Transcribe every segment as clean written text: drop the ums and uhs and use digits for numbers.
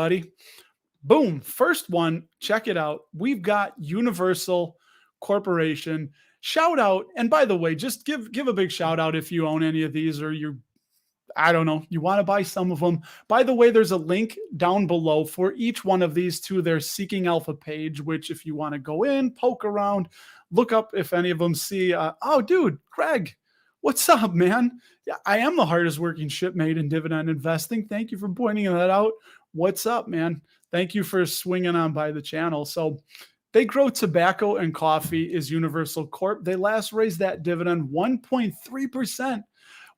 buddy. Boom. First one, check it out. We've got Universal Corporation. Shout out. And by the way, just give a big shout out if you own any of these or you I don't know, you want to buy some of them. By the way, there's a link down below for each one of these to their Seeking Alpha page, which if you want to go in, poke around, look up if any of them see, oh, dude, Craig, what's up, man? Yeah, I am the hardest working shipmate in dividend investing. Thank you for pointing that out. What's up, man? Thank you for swinging on by the channel. So they grow tobacco and coffee is Universal Corp. They last raised that dividend 1.3%.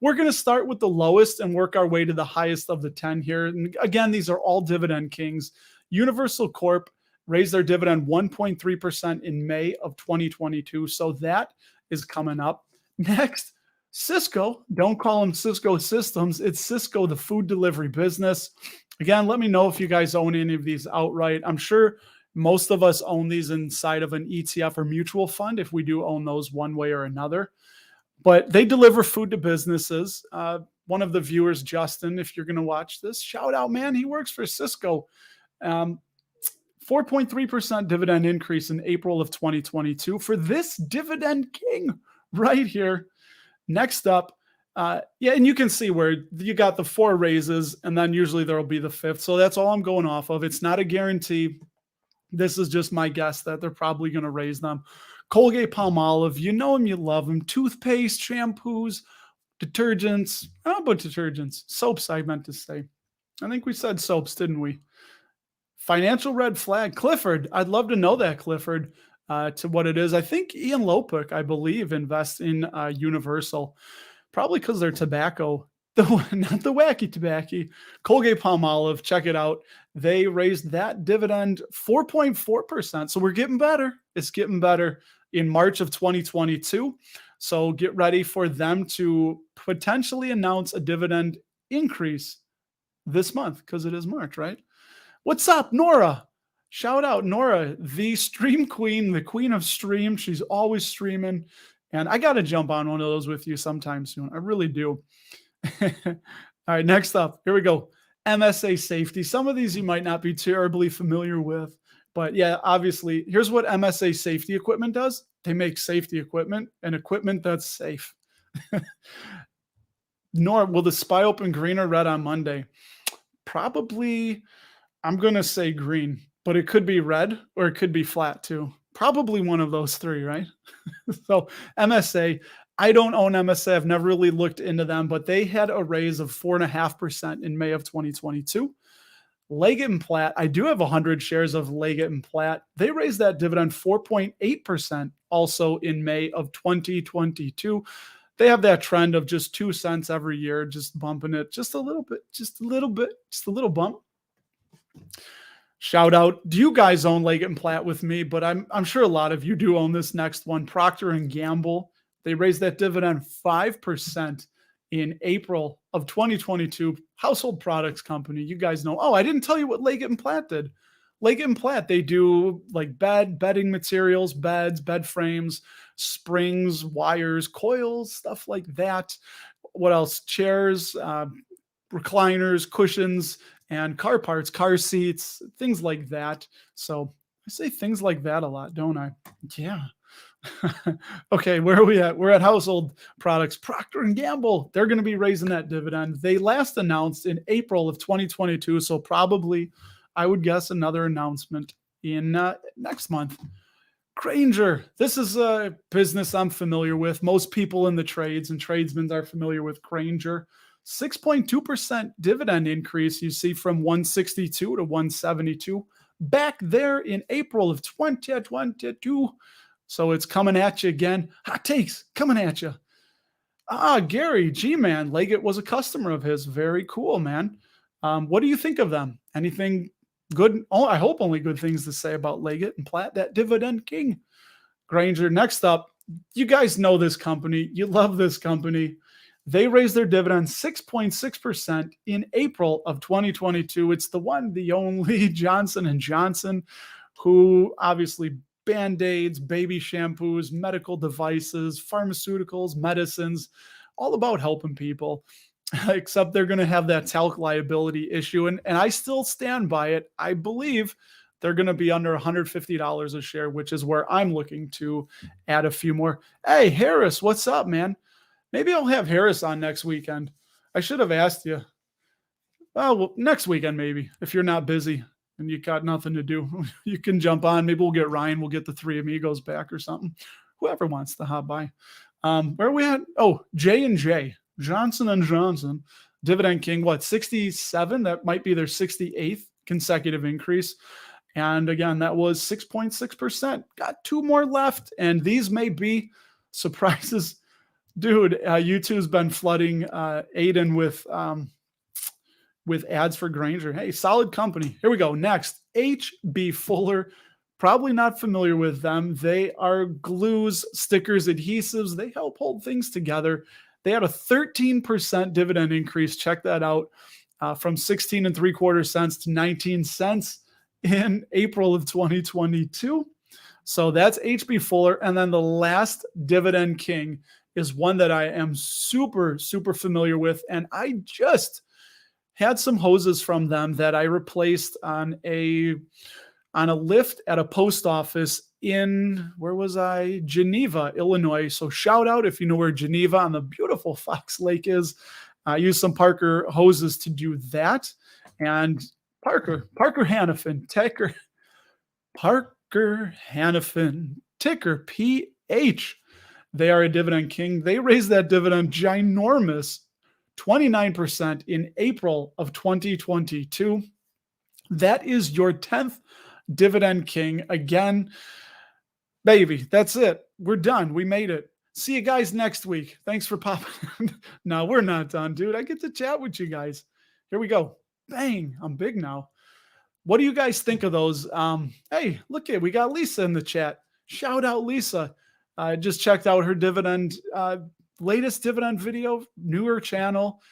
We're going to start with the lowest and work our way to the highest of the 10 here. And again, these are all Dividend Kings. Universal Corp raised their dividend 1.3% in May of 2022. So that is coming up. Next, Cisco. Don't call them Cisco Systems. It's Cisco, the food delivery business. Again, let me know if you guys own any of these outright. I'm sure most of us own these inside of an ETF or mutual fund if we do own those one way or another. But they deliver food to businesses. One of the viewers, Justin, if you're going to watch this, shout out, man. He works for Cisco. 4.3% dividend increase in April of 2022 for this Dividend King right here. Next up, yeah, and you can see where you got the 4 raises, and then usually there will be the 5th. So that's all I'm going off of. It's not a guarantee. This is just my guess that they're probably going to raise them. Colgate-Palmolive, you know them, you love them. Toothpaste, shampoos, detergents. How about detergents? Soaps, I meant to say. I think we said soaps, didn't we? Financial red flag. Clifford, I'd love to know that, Clifford, to what it is. I think Ian Lopuk, I believe, invests in Universal, probably because they're tobacco. Not the wacky tobacco. Colgate-Palmolive, check it out. They raised that dividend 4.4%. So we're getting better. It's getting better in March of 2022. So get ready for them to potentially announce a dividend increase this month because it is March, right? What's up, Nora? Shout out, Nora, the stream queen, the queen of stream. She's always streaming. And I got to jump on one of those with you sometime soon. I really do. All right, next up, here we go. MSA Safety. Some of these you might not be terribly familiar with, but yeah, obviously, here's what MSA Safety equipment does. They make safety equipment and equipment that's safe. Nor will the SPY open green or red on Monday? Probably, I'm going to say green, but it could be red or it could be flat too. Probably one of those 3, right? So MSA, I don't own MSA. I've never really looked into them, but they had a raise of 4.5% in May of 2022. Leggett & Platt, I do have 100 shares of Leggett & Platt. They raised that dividend 4.8% also in May of 2022. They have that trend of just 2 cents every year, just bumping it just a little bit, just a little bump. Shout out. Do you guys own Leggett & Platt with me? But I'm sure a lot of you do own this next one. Procter & Gamble. They raised that dividend 5% in April of 2022. Household products company. You guys know. Oh, I didn't tell you what Leggett & Platt did. Leggett & Platt, they do like bedding materials, beds, bed frames, springs, wires, coils, stuff like that. What else? Chairs, recliners, cushions, and car parts, car seats, things like that. So I say things like that a lot, don't I? Yeah. Okay, where are we at? We're at household products. Procter & Gamble, they're going to be raising that dividend. They last announced in April of 2022, so probably, I would guess, another announcement in next month. Grainger, this is a business I'm familiar with. Most people in the trades and tradesmen are familiar with Grainger. 6.2% dividend increase, you see, from 162 to 172 back there in April of 2022. So it's coming at you again. Hot takes coming at you. Gary, G-Man, Leggett was a customer of his. Very cool, man. What do you think of them? Anything good? Oh, I hope only good things to say about Leggett & Platt, that Dividend King. Grainger, next up, you guys know this company. You love this company. They raised their dividend 6.6% in April of 2022. It's the one, the only Johnson & Johnson, who obviously Band-Aids, baby shampoos, medical devices, pharmaceuticals, medicines, all about helping people. except they're going to have that talc liability issue. And I still stand by it. I believe they're going to be under $150 a share, which is where I'm looking to add a few more. Hey, Harris, what's up, man? Maybe I'll have Harris on next weekend. I should have asked you. Well, next weekend, maybe, if you're not busy and you got nothing to do, you can jump on. Maybe we'll get Ryan. We'll get the three amigos back or something. Whoever wants to hop by. Where are we at? Oh, J&J, Johnson & Johnson, Dividend King, what, 67? That might be their 68th consecutive increase. And again, that was 6.6%. Got two more left, and these may be surprises. Dude, YouTube's been flooding Aiden with ads for Grainger. Hey, solid company. Here we go. Next, H.B. Fuller. Probably not familiar with them. They are glues, stickers, adhesives. They help hold things together. They had a 13% dividend increase. Check that out. From 16.75 cents to 19 cents in April of 2022. So that's H.B. Fuller. And then the last Dividend King is one that I am super, super familiar with. And I just had some hoses from them that I replaced on a lift at a post office in, where was I? Geneva, Illinois. So shout out if you know where Geneva on the beautiful Fox Lake is. I used some Parker hoses to do that. And Parker Hannafin, Parker Hannafin, ticker PH. They are a Dividend King. They raised that dividend ginormous 29% in April of 2022. That is your 10th Dividend King. Again, baby, that's it. We're done. We made it. See you guys next week. Thanks for popping. No, we're not done, dude. I get to chat with you guys. Here we go. Bang. I'm big now. What do you guys think of those? Hey, look at, we got Lisa in the chat. Shout out Lisa. I just checked out her dividend, latest dividend video, newer channel.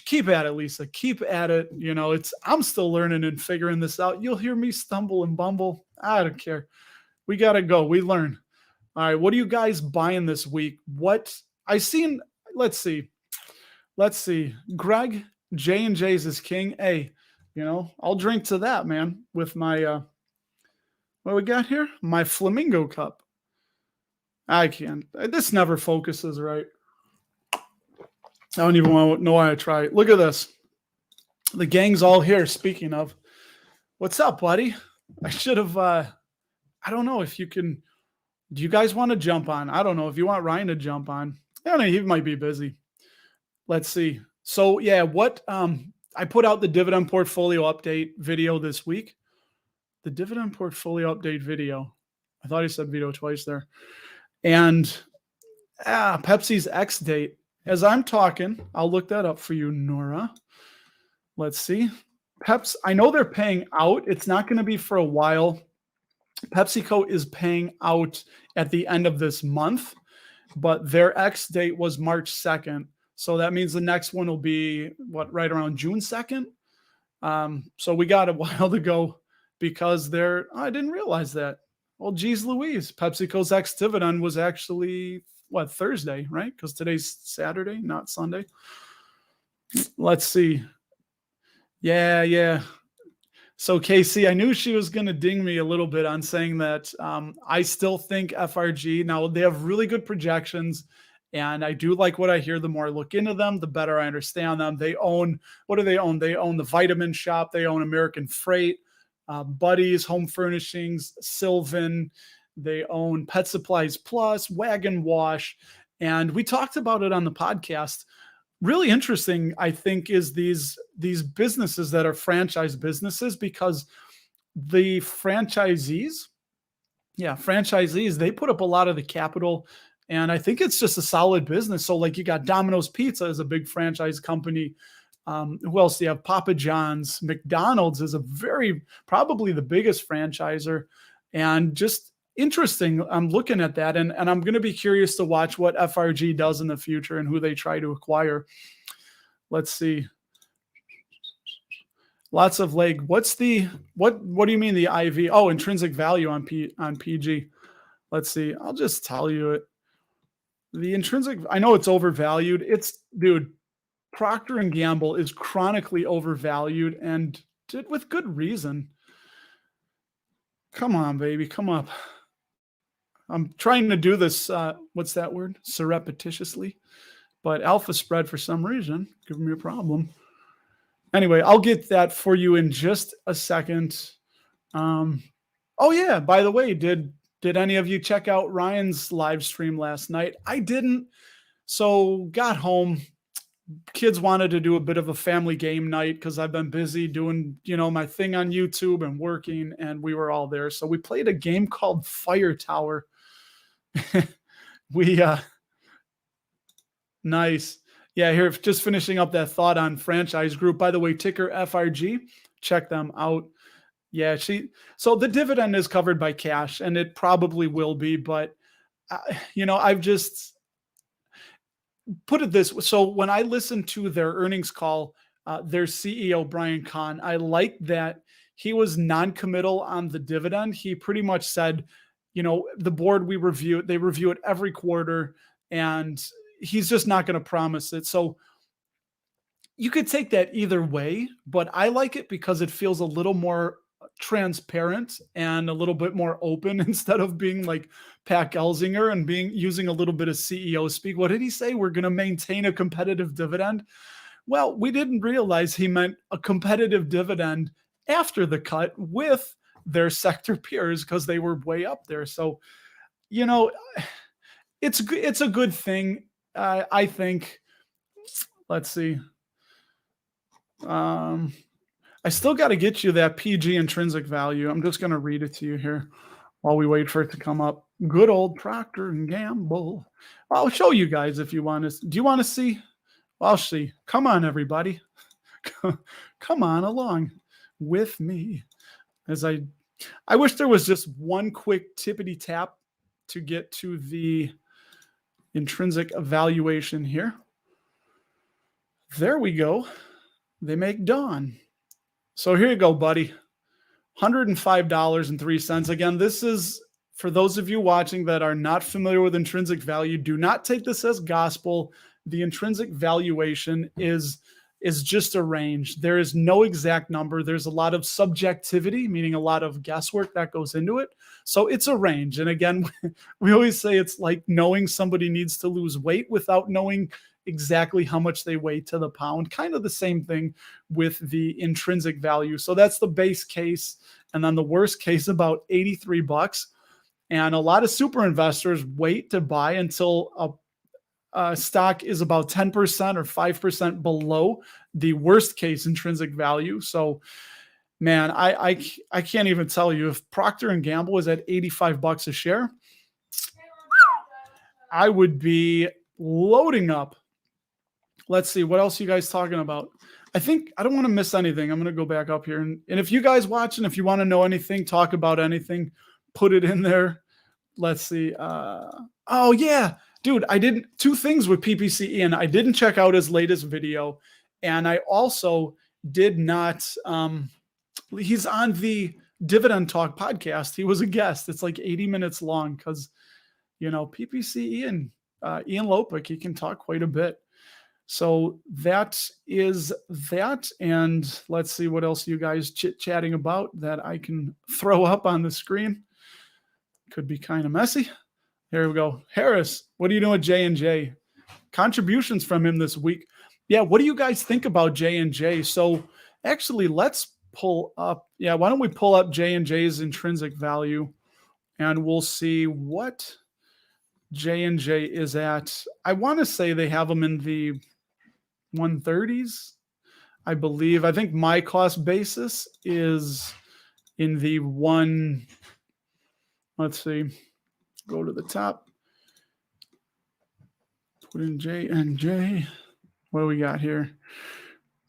Keep at it, Lisa. Keep at it. You know, I'm still learning and figuring this out. You'll hear me stumble and bumble. I don't care. We got to go. We learn. All right. What are you guys buying this week? What I seen? Let's see. Greg, J&J's is king. Hey, you know, I'll drink to that, man, with my, what we got here? My Flamingo cup. I can't. This never focuses right. I don't even want to know why I try. Look at this. The gang's all here. Speaking of, what's up, buddy? I should have, I don't know if you can, do you guys want to jump on? I don't know if you want Ryan to jump on. I don't know. He might be busy. Let's see. So yeah, I put out the dividend portfolio update video this week. The dividend portfolio update video. I thought he said video twice there. And Pepsi's X date. As I'm talking, I'll look that up for you, Nora. Let's see. Peps, I know they're paying out. It's not going to be for a while. PepsiCo is paying out at the end of this month, but their X date was March 2nd. So that means the next one will be, right around June 2nd? So we got a while to go because I didn't realize that. Well, geez Louise, PepsiCo's ex-dividend was actually, Thursday, right? Because today's Saturday, not Sunday. Let's see. Yeah. So, Casey, I knew she was going to ding me a little bit on saying that I still think FRG, now they have really good projections, and I do like what I hear. The more I look into them, the better I understand them. They own, what do they own? They own the Vitamin Shop. They own American Freight. Buddies, Home Furnishings, Sylvan. They own Pet Supplies Plus, Wagon Wash. And we talked about it on the podcast. Really interesting, I think, is these businesses that are franchise businesses, because the franchisees, they put up a lot of the capital. And I think it's just a solid business. So like you got Domino's Pizza is a big franchise company. Who else do you have? Papa John's. McDonald's is probably the biggest franchiser, and just interesting. I'm looking at that, and I'm going to be curious to watch what FRG does in the future and who they try to acquire. Let's see. Lots of leg. What do you mean the IV? Oh, intrinsic value on PG. Let's see. I'll just tell you it. The intrinsic, I know it's overvalued. Dude, Procter and Gamble is chronically overvalued and did with good reason. Come on, baby, come up. I'm trying to do this. What's that word? Surreptitiously, but alpha spread for some reason giving me a problem. Anyway, I'll get that for you in just a second. Oh yeah, by the way, did any of you check out Ryan's live stream last night? I didn't. So got home. Kids wanted to do a bit of a family game night because I've been busy doing, my thing on YouTube and working, and we were all there. So we played a game called Fire Tower. we Nice. Yeah, here, just finishing up that thought on Franchise Group. By the way, ticker FRG, check them out. Yeah, so the dividend is covered by cash, and it probably will be, but I've just put it this way. So when I listened to their earnings call, their CEO, Brian Kahn, I like that he was non-committal on the dividend. He pretty much said, the board, they review it every quarter, and he's just not going to promise it. So you could take that either way, but I like it because it feels a little more transparent and a little bit more open instead of being like Pat Gelsinger and using a little bit of CEO speak. What did he say? We're going to maintain a competitive dividend. Well, we didn't realize he meant a competitive dividend after the cut with their sector peers because they were way up there. So, it's a good thing. I think. Let's see. I still got to get you that PG intrinsic value. I'm just going to read it to you here while we wait for it to come up. Good old Procter and Gamble. I'll show you guys if you want to. Do you want to see? I'll see. Come on, everybody. Come on along with me. I wish there was just one quick tippity tap to get to the intrinsic evaluation here. There we go. They make dawn. So here you go, buddy. $105.03. Again, this is for those of you watching that are not familiar with intrinsic value. Do not take this as gospel. The intrinsic valuation is just a range. There is no exact number. There's a lot of subjectivity, meaning a lot of guesswork that goes into it. So it's a range. And again, we always say it's like knowing somebody needs to lose weight without knowing exactly how much they weigh to the pound. Kind of the same thing with the intrinsic value. So that's the base case. And then the worst case, about $83. And a lot of super investors wait to buy until a stock is about 10% or 5% below the worst case intrinsic value. So, man, I can't even tell you, if Procter and Gamble was at $85 a share, I would be loading up. Let's see, what else are you guys talking about? I don't want to miss anything. I'm going to go back up here. And if you guys watching, if you want to know anything, talk about anything, put it in there. Let's see. Oh, yeah. Dude, I did two things with PPCE, and I didn't check out his latest video. And I also did not, he's on the Dividend Talk podcast. He was a guest. It's like 80 minutes long because, PPCE and Ian Lopik, he can talk quite a bit. So that is that. And let's see what else you guys chit-chatting about that I can throw up on the screen. Could be kind of messy. Here we go. Harris, what are you doing with J&J? Contributions from him this week. Yeah, what do you guys think about J&J? So actually, let's pull up. Yeah, why don't we pull up J&J's intrinsic value, and we'll see what J&J is at. I want to say they have them in the 130s, I believe. I think my cost basis is in the one. Let's see. Go to the top. Put in J&J. What do we got here?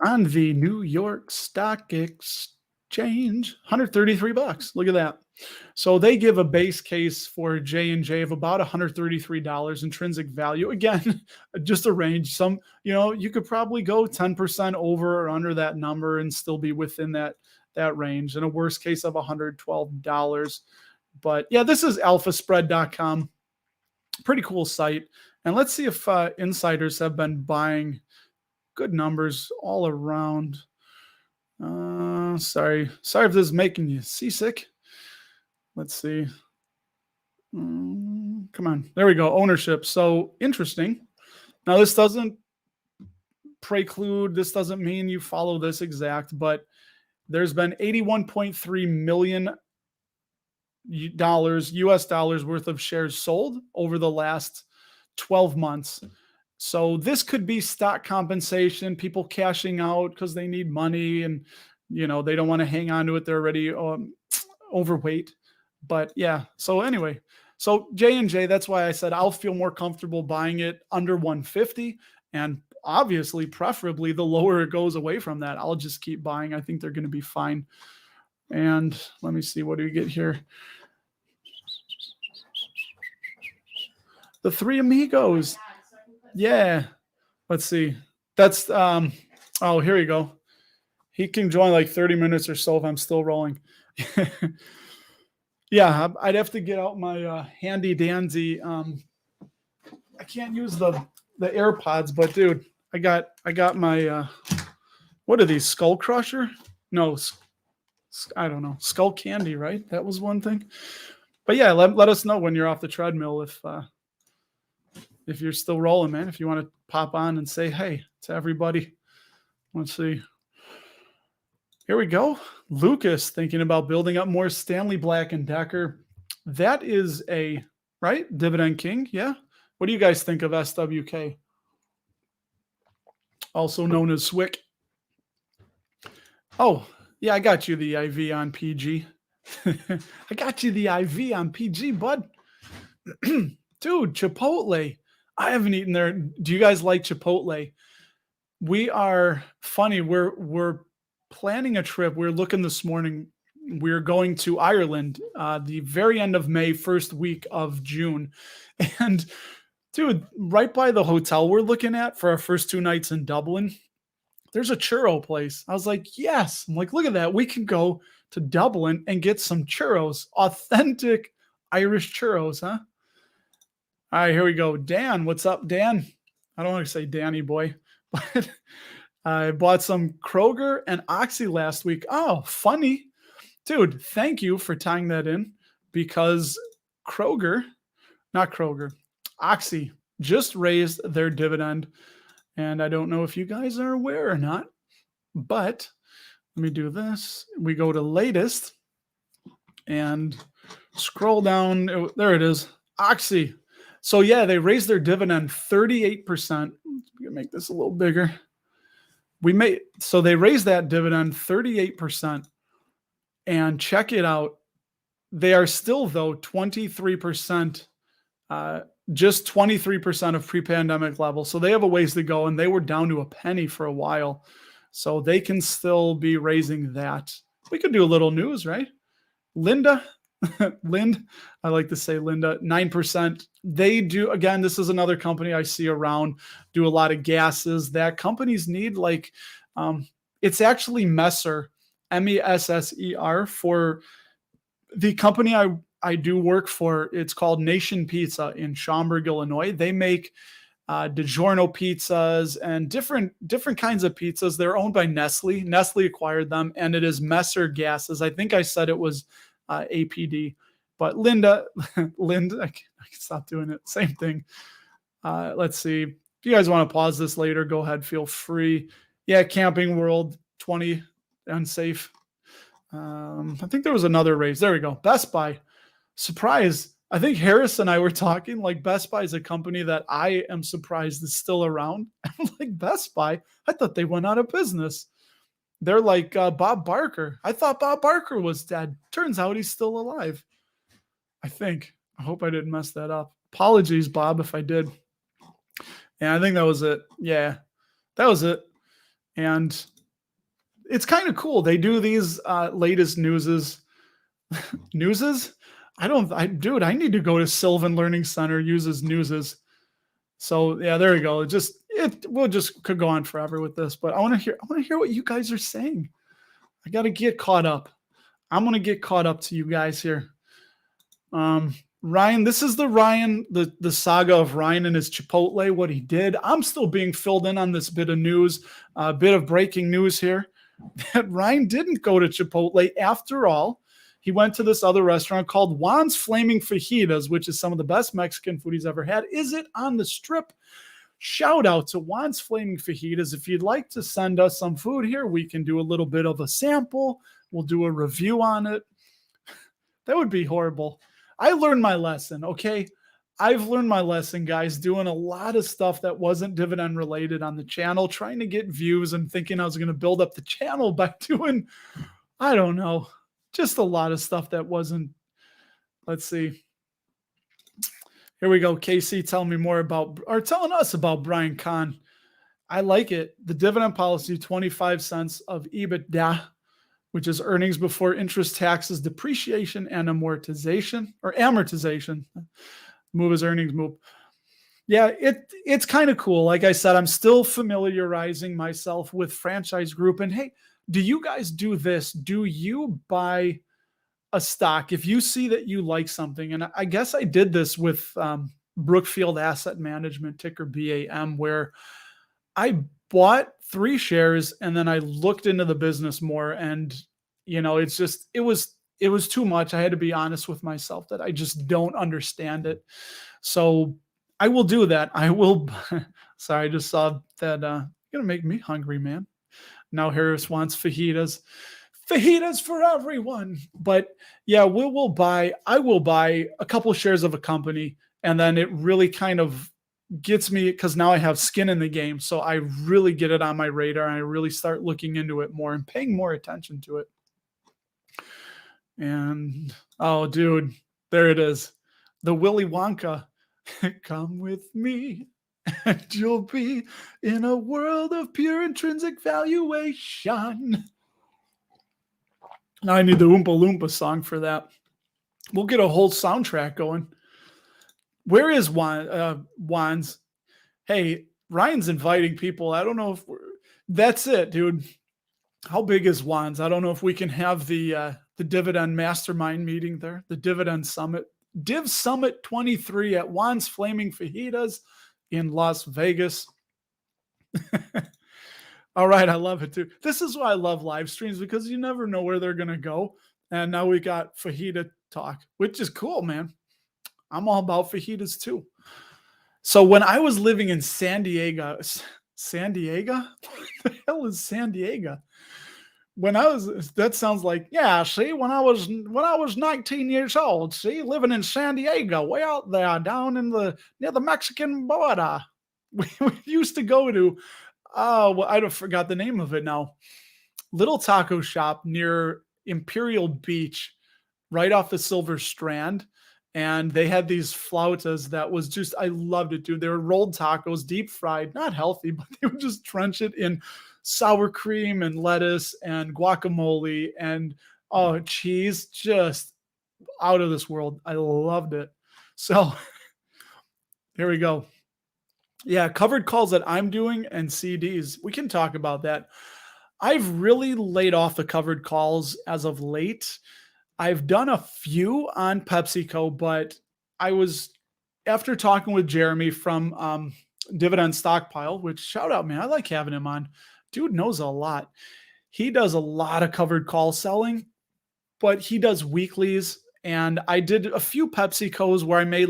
On the New York Stock Exchange, $133. Look at that. So they give a base case for J&J of about $133 intrinsic value. Again, just a range. Some, you could probably go 10% over or under that number and still be within that range. And a worst case of $112. But yeah, this is alphaspread.com. Pretty cool site. And let's see if insiders have been buying good numbers all around. Sorry if this is making you seasick. Let's see. Come on. There we go. Ownership. So interesting. Now, this doesn't preclude, this doesn't mean you follow this exact, but there's been $81.3 million US dollars worth of shares sold over the last 12 months. So this could be stock compensation, people cashing out because they need money and they don't want to hang on to it. They're already overweight. But yeah, so anyway, so J&J, that's why I said I'll feel more comfortable buying it under 150, and obviously preferably the lower it goes away from that, I'll just keep buying. I think they're going to be fine. And let me see, what do we get here? The Three Amigos. Yeah. Let's see. That's oh, here we go. He can join like 30 minutes or so if I'm still rolling. Yeah, I'd have to get out my handy dandy. I can't use the AirPods, but dude, I got my what are these? Skull Crusher? No, I don't know. Skull Candy, right? That was one thing. But yeah, let us know when you're off the treadmill if you're still rolling, man. If you want to pop on and say hey to everybody. Let's see. Here we go. Lucas thinking about building up more Stanley Black & Decker. That is right? Dividend King, yeah. What do you guys think of SWK? Also known as SWIC. Oh, yeah, I got you the IV on PG. I got you the IV on PG, bud. Dude, Chipotle. I haven't eaten there. Do you guys like Chipotle? We are funny. We're planning a trip. We're looking this morning. We're going to Ireland the very end of May, first week of June. And dude, right by the hotel we're looking at for our first 2 nights in Dublin, there's a churro place. I was like, yes. I'm like, look at that. We can go to Dublin and get some churros, authentic Irish churros, huh? All right, here we go. Dan, what's up, Dan? I don't want to say Danny boy, but I bought some Kroger and Oxy last week. Oh, funny. Dude, thank you for tying that in, because Oxy just raised their dividend. And I don't know if you guys are aware or not, but let me do this. We go to latest and scroll down. There it is. Oxy. So yeah, they raised their dividend 38%. Make this a little bigger. So they raised that dividend 38%. And check it out. They are still, though, 23%, just 23% of pre-pandemic level. So they have a ways to go, and they were down to a penny for a while. So they can still be raising that. We could do a little news, right? Linda, I like to say Linda, 9%. They do, again, this is another company I see around, do a lot of gases that companies need. Like, it's actually Messer, MESSER, for the company I do work for. It's called Nation Pizza in Schaumburg, Illinois. They make DiGiorno pizzas and different kinds of pizzas. They're owned by Nestle. Nestle acquired them, and it is Messer gases. I think I said it was APD, but Linda, I can stop doing it. Same thing. Let's see. If you guys want to pause this later, go ahead. Feel free. Yeah, Camping World 20 unsafe. I think there was another raise. There we go. Best Buy. Surprise. I think Harris and I were talking, like, Best Buy is a company that I am surprised is still around. I'm like, Best Buy? I thought they went out of business. They're like Bob Barker. I thought Bob Barker was dead. Turns out he's still alive. I think. I hope I didn't mess that up. Apologies, Bob, if I did. And I think that was it. Yeah, that was it. And it's kind of cool. They do these latest newses. Newses? Dude, I need to go to Sylvan Learning Center, uses newses. So yeah, there we go. We'll just could go on forever with this, but I want to hear what you guys are saying. I got to get caught up. I'm going to get caught up to you guys here. Ryan, this is the saga of Ryan and his Chipotle, what he did. I'm still being filled in on this bit of news, a bit of breaking news here, that Ryan didn't go to Chipotle after all. He went to this other restaurant called Juan's Flaming Fajitas, which is some of the best Mexican food he's ever had. Is it on the Strip? Shout out to Juan's Flaming Fajitas. If you'd like to send us some food here, we can do a little bit of a sample. We'll do a review on it. That would be horrible. I learned my lesson, okay? I've learned my lesson, guys, doing a lot of stuff that wasn't dividend related on the channel, trying to get views and thinking I was going to build up the channel by doing, I don't know, just a lot of stuff that wasn't. Let's see. Here we go. KC telling me more about, or telling us about Brian Kahn. I like it. The dividend policy, 25 cents of EBITDA, which is earnings before interest, taxes, depreciation, and amortization, or amortization. Move as earnings move. Yeah, it's kind of cool. Like I said, I'm still familiarizing myself with Franchise Group. And hey, do you guys do this? Do you buy a stock if you see that you like something? And I guess I did this with Brookfield Asset Management, ticker BAM, where I bought 3 shares and then I looked into the business more, and it's just it was too much. I had to be honest with myself that I just don't understand it. So I will do that. I will. Sorry, I just saw that. Gonna make me hungry, man. Now Harris wants fajitas. Fajitas for everyone. But yeah, I will buy a couple of shares of a company, and then it really kind of gets me, because now I have skin in the game. So I really get it on my radar, and I really start looking into it more and paying more attention to it. And oh, dude, there it is. The Willy Wonka. Come with me and you'll be in a world of pure intrinsic valuation. Now I need the Oompa Loompa song for that. We'll get a whole soundtrack going. Where is Juan's? Hey, Ryan's inviting people. I don't know if that's it, dude. How big is Juan's? I don't know if we can have the dividend mastermind meeting there, the dividend summit. Div Summit 23 at Juan's Flaming Fajitas in Las Vegas. All right, I love it too. This is why I love live streams, because you never know where they're going to go. And now we got fajita talk, which is cool, man. I'm all about fajitas too. So when I was living in San Diego, What the hell is San Diego? That sounds like, yeah, see, when I was 19 years old, see, living in San Diego, way out there down near the Mexican border. We used to go to, I forgot the name of it now. Little taco shop near Imperial Beach, right off the Silver Strand. And they had these flautas that was just, I loved it, dude. They were rolled tacos, deep fried, not healthy, but they would just trench it in sour cream and lettuce and guacamole and cheese, just out of this world. I loved it. So here we go. Yeah, covered calls that I'm doing and CDs. We can talk about that. I've really laid off the covered calls as of late. I've done a few on PepsiCo, but after talking with Jeremy from Dividend Stockpile, which shout out, man, I like having him on. Dude knows a lot. He does a lot of covered call selling, but he does weeklies. And I did a few PepsiCos where I made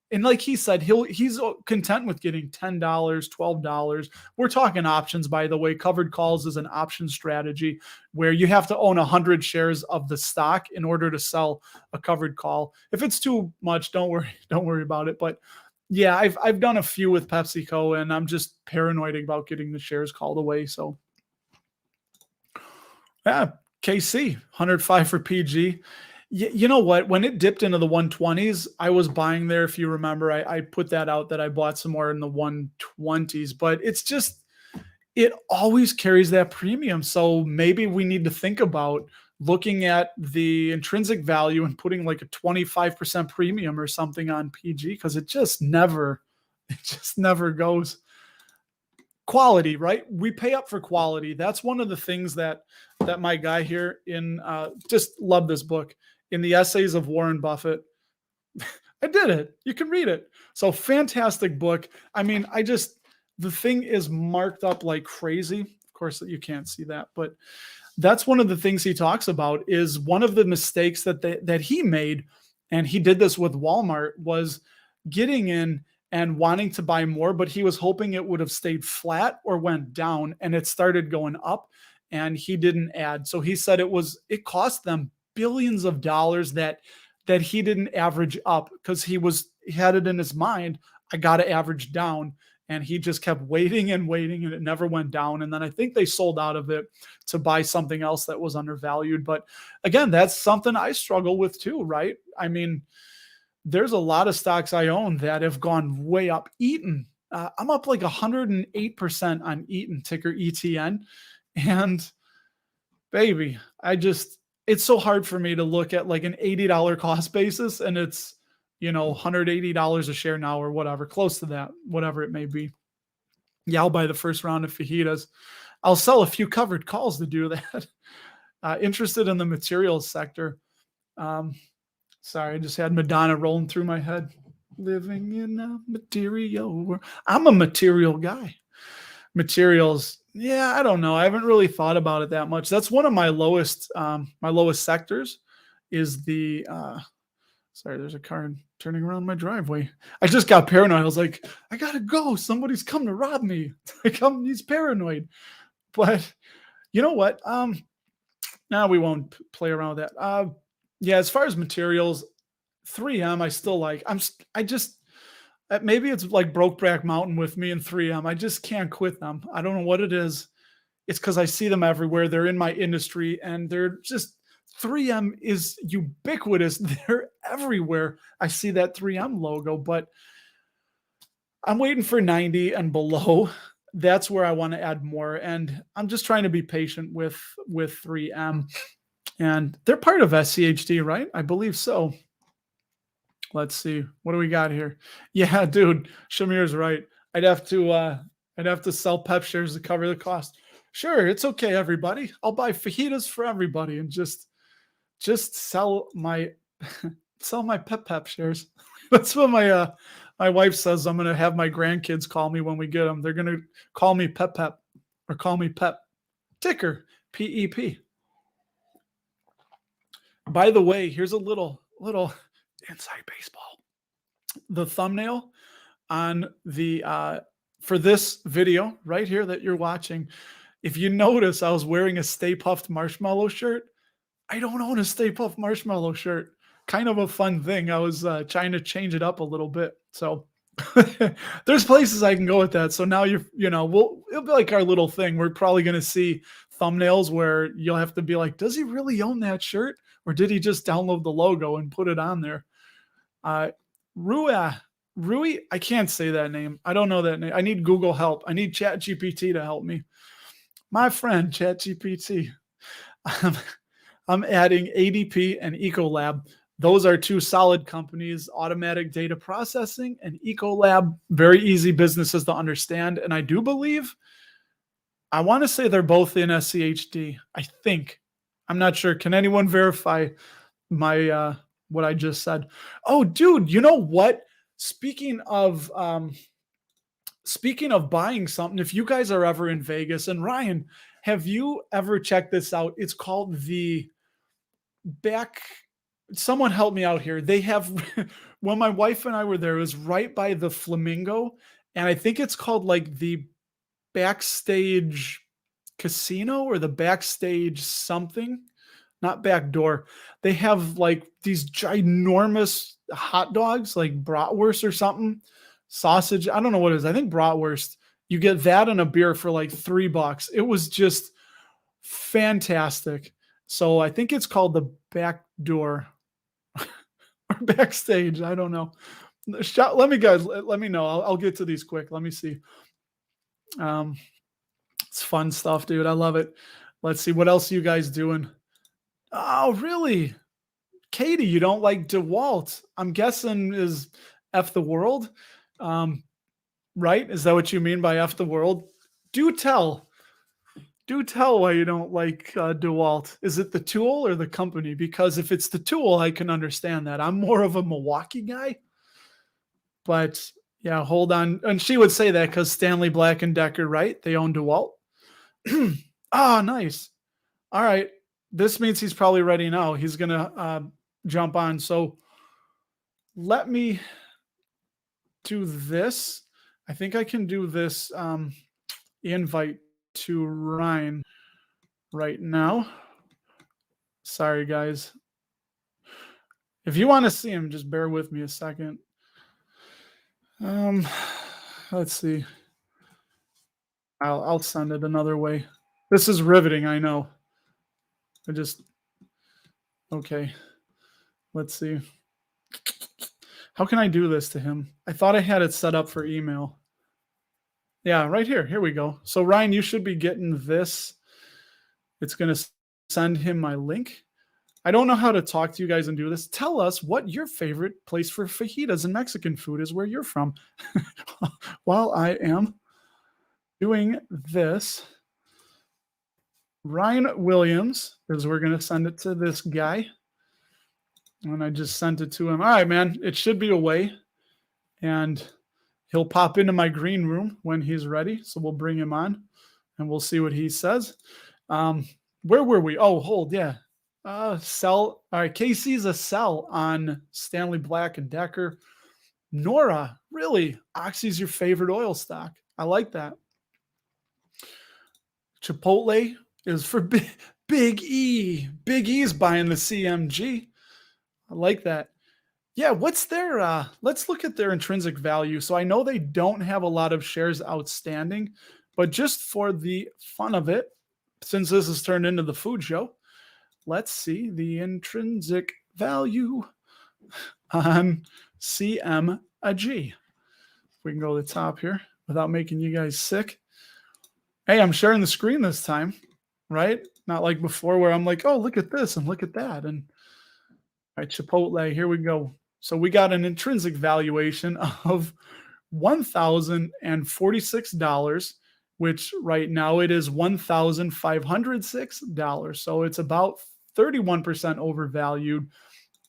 and like he said, he's content with getting $10, $12. We're talking options, by the way. Covered calls is an option strategy where you have to own 100 shares of the stock in order to sell a covered call. If it's too much, don't worry about it. But yeah, I've done a few with PepsiCo, and I'm just paranoid about getting the shares called away. So yeah, KC, 105 for PG. You know what? When it dipped into the 120s, I was buying there. If you remember, I put that out that I bought some more in the 120s, but it always carries that premium. So maybe we need to think about looking at the intrinsic value and putting like a 25% premium or something on PG, because it just never goes. Quality, right? We pay up for quality. That's one of the things that my guy here in just love this book, in the Essays of Warren Buffett. I I did it. You can read it. So fantastic book. I mean, the thing is marked up like crazy. Of course, you can't see that, but that's one of the things he talks about is one of the mistakes that he made, and he did this with Walmart, was getting in and wanting to buy more, but he was hoping it would have stayed flat or went down, and it started going up, and he didn't add. So he said it cost them billions of dollars that he didn't average up because he had it in his mind, I got to average down. And he just kept waiting and waiting, and it never went down. And then I think they sold out of it to buy something else that was undervalued. But again, that's something I struggle with too, right? I mean, there's a lot of stocks I own that have gone way up. Eaton, I'm up like 108% on Eaton, ticker ETN. And baby, it's so hard for me to look at like an $80 cost basis, and it's, $180 a share now or whatever, close to that, whatever it may be. Yeah, I'll buy the first round of fajitas. I'll sell a few covered calls to do that. Interested in the materials sector. Sorry, I just had Madonna rolling through my head. Living in a material world. I'm a material guy. Materials, yeah, I don't know. I haven't really thought about it that much. That's one of my lowest sectors is the sorry, there's a car turning around my driveway. I just got paranoid. I was like, I gotta go. Somebody's come to rob me. He's paranoid. But you know what? We won't play around with that. Yeah, as far as materials, 3M, I still like. Maybe it's like Brokeback Mountain with me and 3M. I just can't quit them. I don't know what it is. It's because I see them everywhere. They're in my industry, and they're just 3M is ubiquitous. They're everywhere. I see that 3M logo, but I'm waiting for 90 and below. That's where I want to add more. And I'm just trying to be patient with 3M. And they're part of SCHD, right? I believe so. Let's see. What do we got here? Yeah, dude, Shamir's right. I'd have to sell Pep shares to cover the cost. Sure, it's okay, everybody. I'll buy fajitas for everybody and just sell my Pep shares. That's what my wife says. I'm gonna have my grandkids call me when we get them. They're gonna call me Pep or call me Pep. Ticker PEP. By the way, here's a little inside baseball. The thumbnail on the for this video right here that you're watching, if you notice, I was wearing a Stay Puft Marshmallow shirt. I don't own a Stay Puft Marshmallow shirt. Kind of a fun thing. I was trying to change it up a little bit. So there's places I can go with that. So now it'll be like our little thing. We're probably going to see thumbnails where you'll have to be like, does he really own that shirt? Or did he just download the logo and put it on there? Rui, I can't say that name. I don't know that name. I need Google help. I need ChatGPT to help me. My friend, ChatGPT. I'm adding ADP and Ecolab. Those are two solid companies, Automatic Data Processing and Ecolab, very easy businesses to understand. And I do believe, I want to say they're both in SCHD. I think. I'm not sure. Can anyone verify my what I just said? Oh, dude, you know what? Speaking of buying something, if you guys are ever in Vegas, and Ryan, have you ever checked this out? It's called the back. Someone help me out here. They have, when my wife and I were there, it was right by the Flamingo. And I think it's called like the Backstage Casino or the Backstage something, not back door. They have like these ginormous hot dogs, like bratwurst or something, sausage. I don't know what it is. I think bratwurst. You get that and a beer for like $3. It was just fantastic. So I think it's called the Back Door or Backstage. I don't know. Let me know. I'll get to these quick. Let me see. It's fun stuff, dude. I love it. Let's see. What else are you guys doing? Oh, really? Katie, you don't like DeWalt? I'm guessing is F the world. Right? Is that what you mean by F the world? Do tell why you don't like DeWalt. Is it the tool or the company? Because if it's the tool, I can understand that. I'm more of a Milwaukee guy. But yeah, hold on. And she would say that because Stanley Black and Decker, right? They own DeWalt. Ah, nice. All right. This means he's probably ready now. He's gonna jump on. So let me do this. I think I can do this invite to Ryan right now. Sorry, guys. If you want to see him, just bear with me a second. Let's see. I'll send it another way. This is riveting, I know. Okay. Let's see. How can I do this to him? I thought I had it set up for email. Yeah, right here. Here we go. So Ryan, you should be getting this. It's going to send him my link. I don't know how to talk to you guys and do this. Tell us what your favorite place for fajitas and Mexican food is, where you're from. While I am doing this, Ryan Williams, because we're going to send it to this guy. And I just sent it to him. All right, man, it should be away. And he'll pop into my green room when he's ready. So we'll bring him on and we'll see what he says. Where were we? Oh, hold, yeah. Sell. All right, KC's a sell on Stanley Black and Decker. Nora, really? Oxy's your favorite oil stock. I like that. Chipotle is for Big E. Big E's buying the CMG. I like that. Yeah, what's their let's look at their intrinsic value. So I know they don't have a lot of shares outstanding, but just for the fun of it, since this has turned into the food show, let's see the intrinsic value on CMG. We can go to the top here without making you guys sick. Hey, I'm sharing the screen this time, right? Not like before where I'm like, oh, look at this and look at that. And all right, Chipotle, here we go. So we got an intrinsic valuation of $1,046, which right now it is $1,506. So it's about 31% overvalued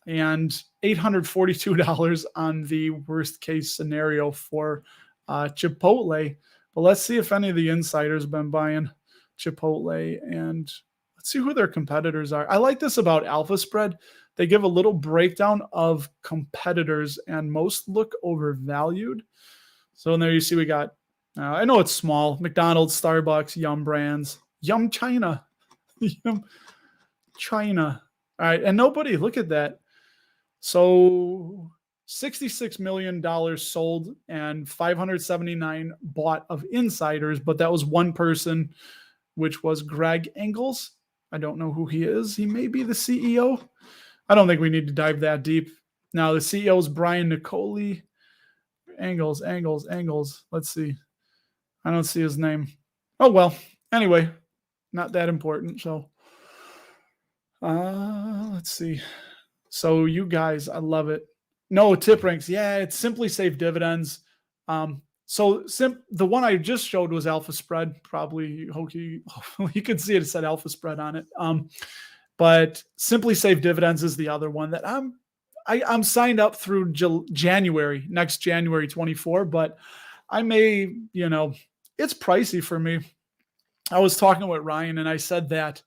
and $842 on the worst case scenario for Chipotle. But let's see if any of the insiders have been buying Chipotle, and let's see who their competitors are. I like this about Alpha Spread. They give a little breakdown of competitors, and most look overvalued. So in there you see we got, I know it's small, McDonald's, Starbucks, Yum Brands, Yum China, Yum China. All right, and nobody, look at that. So $66 million sold and 579 bought of insiders, but that was one person, which was Greg Engels. I don't know who he is. He may be the CEO. I don't think we need to dive that deep. Now, the CEO is Brian Nicoli. Engels. Let's see. I don't see his name. Oh, well. Anyway, not that important. So, let's see. So you guys, I love it. No tip ranks. Yeah, it's Simply Safe Dividends. The one I just showed was Alpha Spread. Probably hokey. You can see it said Alpha Spread on it. But Simply Safe Dividends is the other one that I'm signed up through January, next January 24. But I may, it's pricey for me. I was talking with Ryan and I said that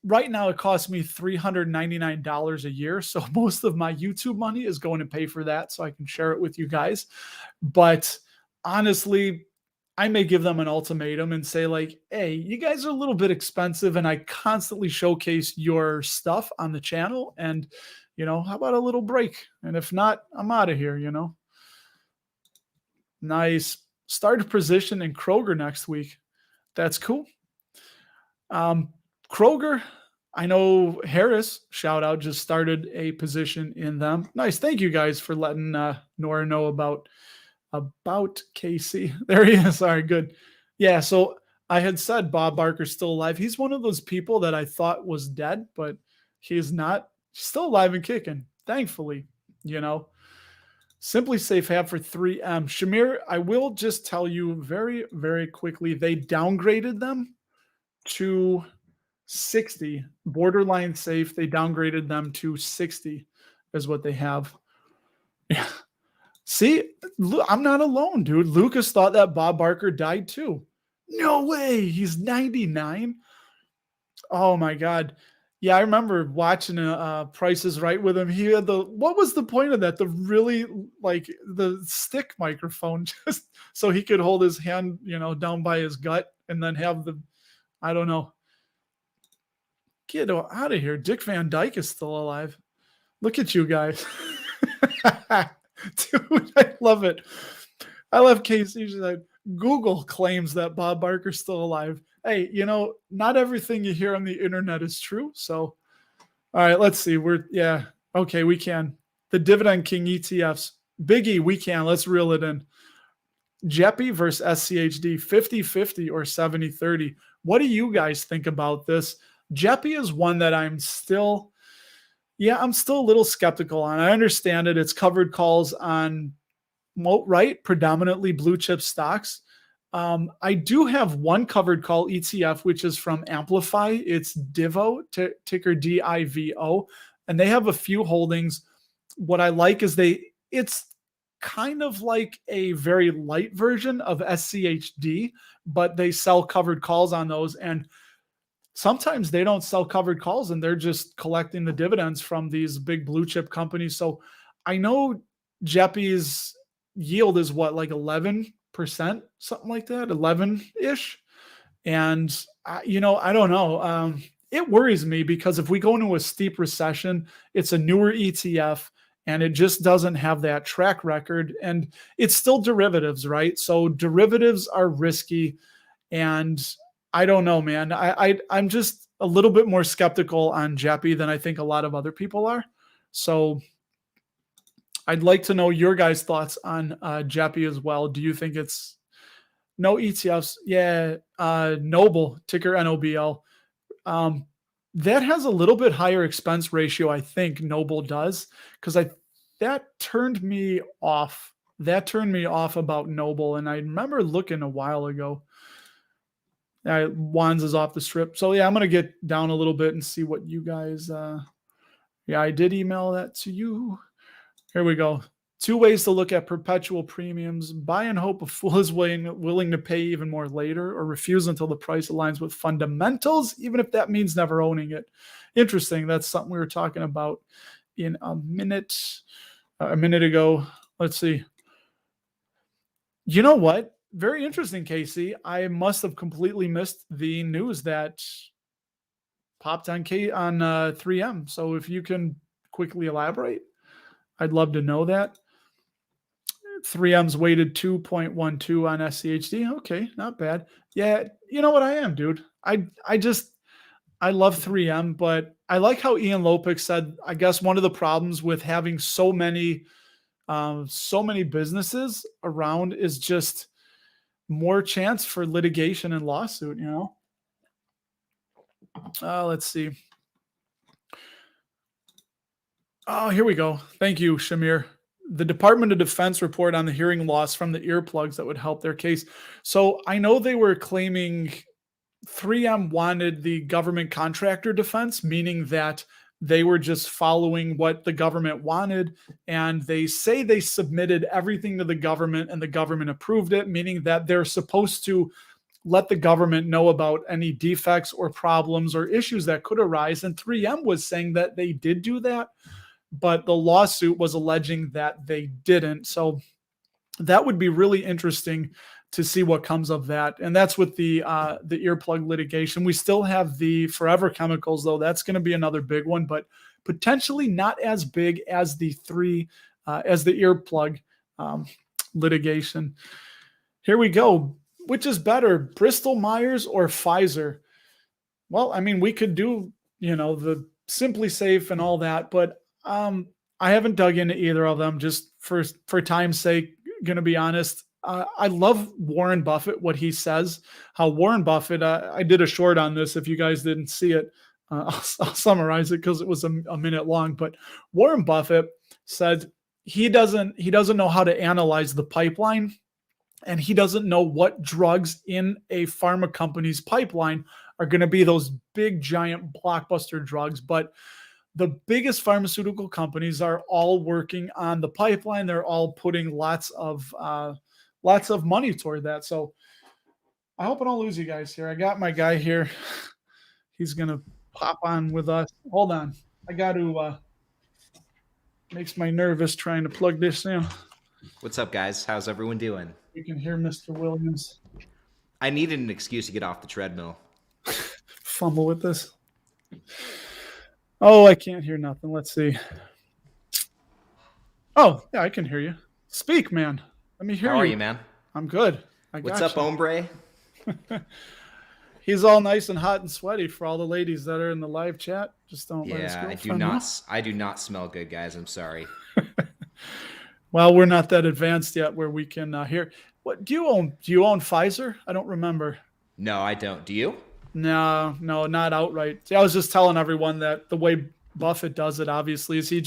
right now it costs me $399 a year. So most of my YouTube money is going to pay for that so I can share it with you guys. But honestly, I may give them an ultimatum and say like, hey, you guys are a little bit expensive and I constantly showcase your stuff on the channel. And, how about a little break? And if not, I'm out of here, Nice. Start a position in Kroger next week. That's cool. Kroger, I know Harris, shout out, just started a position in them. Nice. Thank you guys for letting Nora know about KC. There he is. All right, good. Yeah, so I had said Bob Barker's still alive. He's one of those people that I thought was dead, but he is not. He's still alive and kicking, thankfully, Simply Safe have for 3M. Shamir, I will just tell you very, very quickly, they downgraded them to 60. Borderline safe, they downgraded them to 60 is what they have. Yeah. See, I'm not alone, dude. Lucas thought that Bob Barker died too. No way. He's 99. Oh my God. Yeah, I remember watching Price is Right with him. He had what was the point of that? The really like the stick microphone just so he could hold his hand, down by his gut and then have I don't know. Get out of here. Dick Van Dyke is still alive. Look at you guys. Dude, I love it. I love Casey. She's like, Google claims that Bob Barker's still alive. Hey, not everything you hear on the internet is true. So, all right, let's see. Okay, we can. The Dividend King ETFs. Biggie, we can. Let's reel it in. JEPI versus SCHD, 50-50 or 70-30. What do you guys think about this? JEPI is one that I'm still a little skeptical on. I understand it. It's covered calls on, right, predominantly blue chip stocks. I do have one covered call ETF, which is from Amplify. It's Divo, ticker DIVO, and they have a few holdings. What I like is it's kind of like a very light version of SCHD, but they sell covered calls on those. And sometimes they don't sell covered calls and they're just collecting the dividends from these big blue chip companies. So I know JEPI's yield is what, like 11%, something like that, 11-ish. And, I don't know. It worries me because if we go into a steep recession, it's a newer ETF and it just doesn't have that track record. And it's still derivatives, right? So derivatives are risky. And I don't know, man. I'm just a little bit more skeptical on JEPI than I think a lot of other people are. So I'd like to know your guys' thoughts on JEPI as well. Do you think it's no ETFs? Yeah, Noble, ticker NOBL. That has a little bit higher expense ratio, I think Noble does, because that turned me off. That turned me off about Noble, and I remember looking a while ago. Wands is off the strip. So yeah, I'm going to get down a little bit and see what you guys, I did email that to you. Here we go. 2 ways to look at perpetual premiums. Buy and hope a fool is willing to pay even more later, or refuse until the price aligns with fundamentals, even if that means never owning it. Interesting. That's something we were talking about in a minute ago. Let's see. You know what? Very interesting, Casey. I must have completely missed the news that popped on 3M. So if you can quickly elaborate, I'd love to know that. 3M's weighted 2.12 on SCHD. Okay, not bad. Yeah, you know what I am, dude. I love 3M, but I like how Ian Lopik said, I guess one of the problems with having so many businesses around is just more chance for litigation and lawsuit, Let's see. Oh, here we go. Thank you, Shamir. The Department of Defense report on the hearing loss from the earplugs that would help their case. So I know they were claiming 3M wanted the government contractor defense, meaning that they were just following what the government wanted. And they say they submitted everything to the government and the government approved it, meaning that they're supposed to let the government know about any defects or problems or issues that could arise. And 3M was saying that they did do that, but the lawsuit was alleging that they didn't. So that would be really interesting to see what comes of that. And that's with the earplug litigation. We still have the Forever Chemicals, though. That's going to be another big one, but potentially not as big as the earplug litigation. Here we go. Which is better, Bristol Myers or Pfizer? Well, I mean, we could do, the Simply Safe and all that, but I haven't dug into either of them just for time's sake, going to be honest. I love Warren Buffett, what he says, how Warren Buffett, I did a short on this. If you guys didn't see it, I'll summarize it because it was a minute long, but Warren Buffett said he doesn't know how to analyze the pipeline, and he doesn't know what drugs in a pharma company's pipeline are going to be those big, giant blockbuster drugs. But the biggest pharmaceutical companies are all working on the pipeline. They're all putting lots of money toward that. So I hope I don't lose you guys here. I got my guy here. He's gonna pop on with us. Hold on. I got to makes me nervous trying to plug this in. What's up, guys? How's everyone doing? You can hear Mr. Williams I needed an excuse to get off the treadmill. fumble with this. Oh, I can't hear nothing. Let's see. Oh, yeah, I can hear you. Speak, man. Let me hear you. How are you, man? I'm good. What's up, hombre? He's all nice and hot and sweaty for all the ladies that are in the live chat. Just don't let us go. I do not smell good, guys. I'm sorry. Well, we're not that advanced yet where we can hear. What do you own? Do you own Pfizer? I don't remember. No, I don't. Do you? No, not outright. See, I was just telling everyone that the way Buffett does it, obviously, is he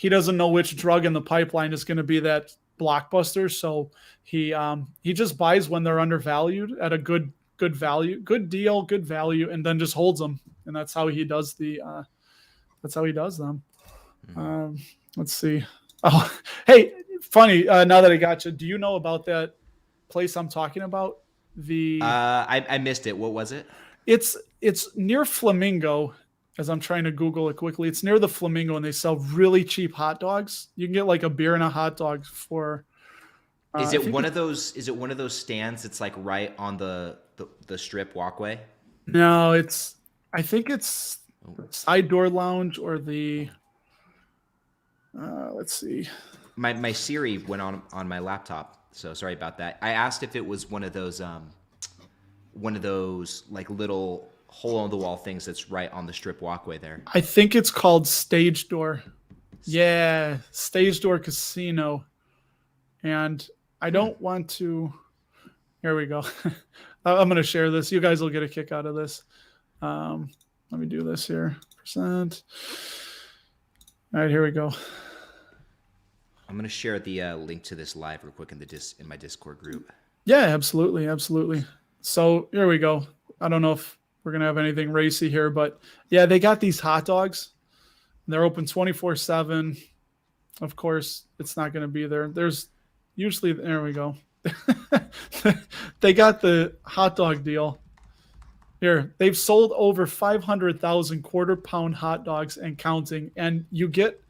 doesn't know which drug in the pipeline is going to be that blockbuster. So he just buys when they're undervalued at a good value, good deal, good value, and then just holds them. And that's how he does them. Let's see. Oh, hey, funny. Now that I got you, do you know about that place I'm talking about? I missed it. What was it? It's near Flamingo. As I'm trying to Google it quickly, it's near the Flamingo, and they sell really cheap hot dogs. You can get like a beer and a hot dog for. Is it one of those stands that's like right on the strip walkway? No, I think it's Side Door Lounge or the. Let's see. My Siri went on my laptop, so sorry about that. I asked if it was one of those like little hole in the wall things that's right on the strip walkway there. I think it's called Stage Door. Yeah, Stage Door Casino. And I don't want to. Here we go. I'm going to share this. You guys will get a kick out of this. Let me do this here. %. All right, here we go. I'm going to share the link to this live real quick in my Discord group. Yeah, absolutely. So here we go. I don't know if we're going to have anything racy here, but yeah, they got these hot dogs. They're open 24/7. Of course, it's not going to be there. There's usually, there we go. They got the hot dog deal. Here, they've sold over 500,000 quarter-pound hot dogs and counting, and you get.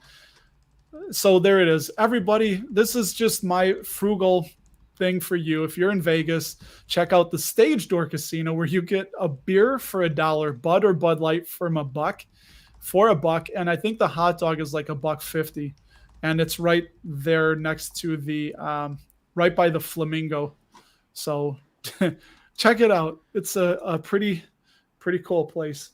So there it is. Everybody, this is just my frugal thing for you. If you're in Vegas, check out the Stage Door Casino where you get a beer for $1, Bud or Bud Light from $1, and I think the hot dog is like $1.50, and it's right there next to the right by the Flamingo. So check it out. It's a pretty cool place.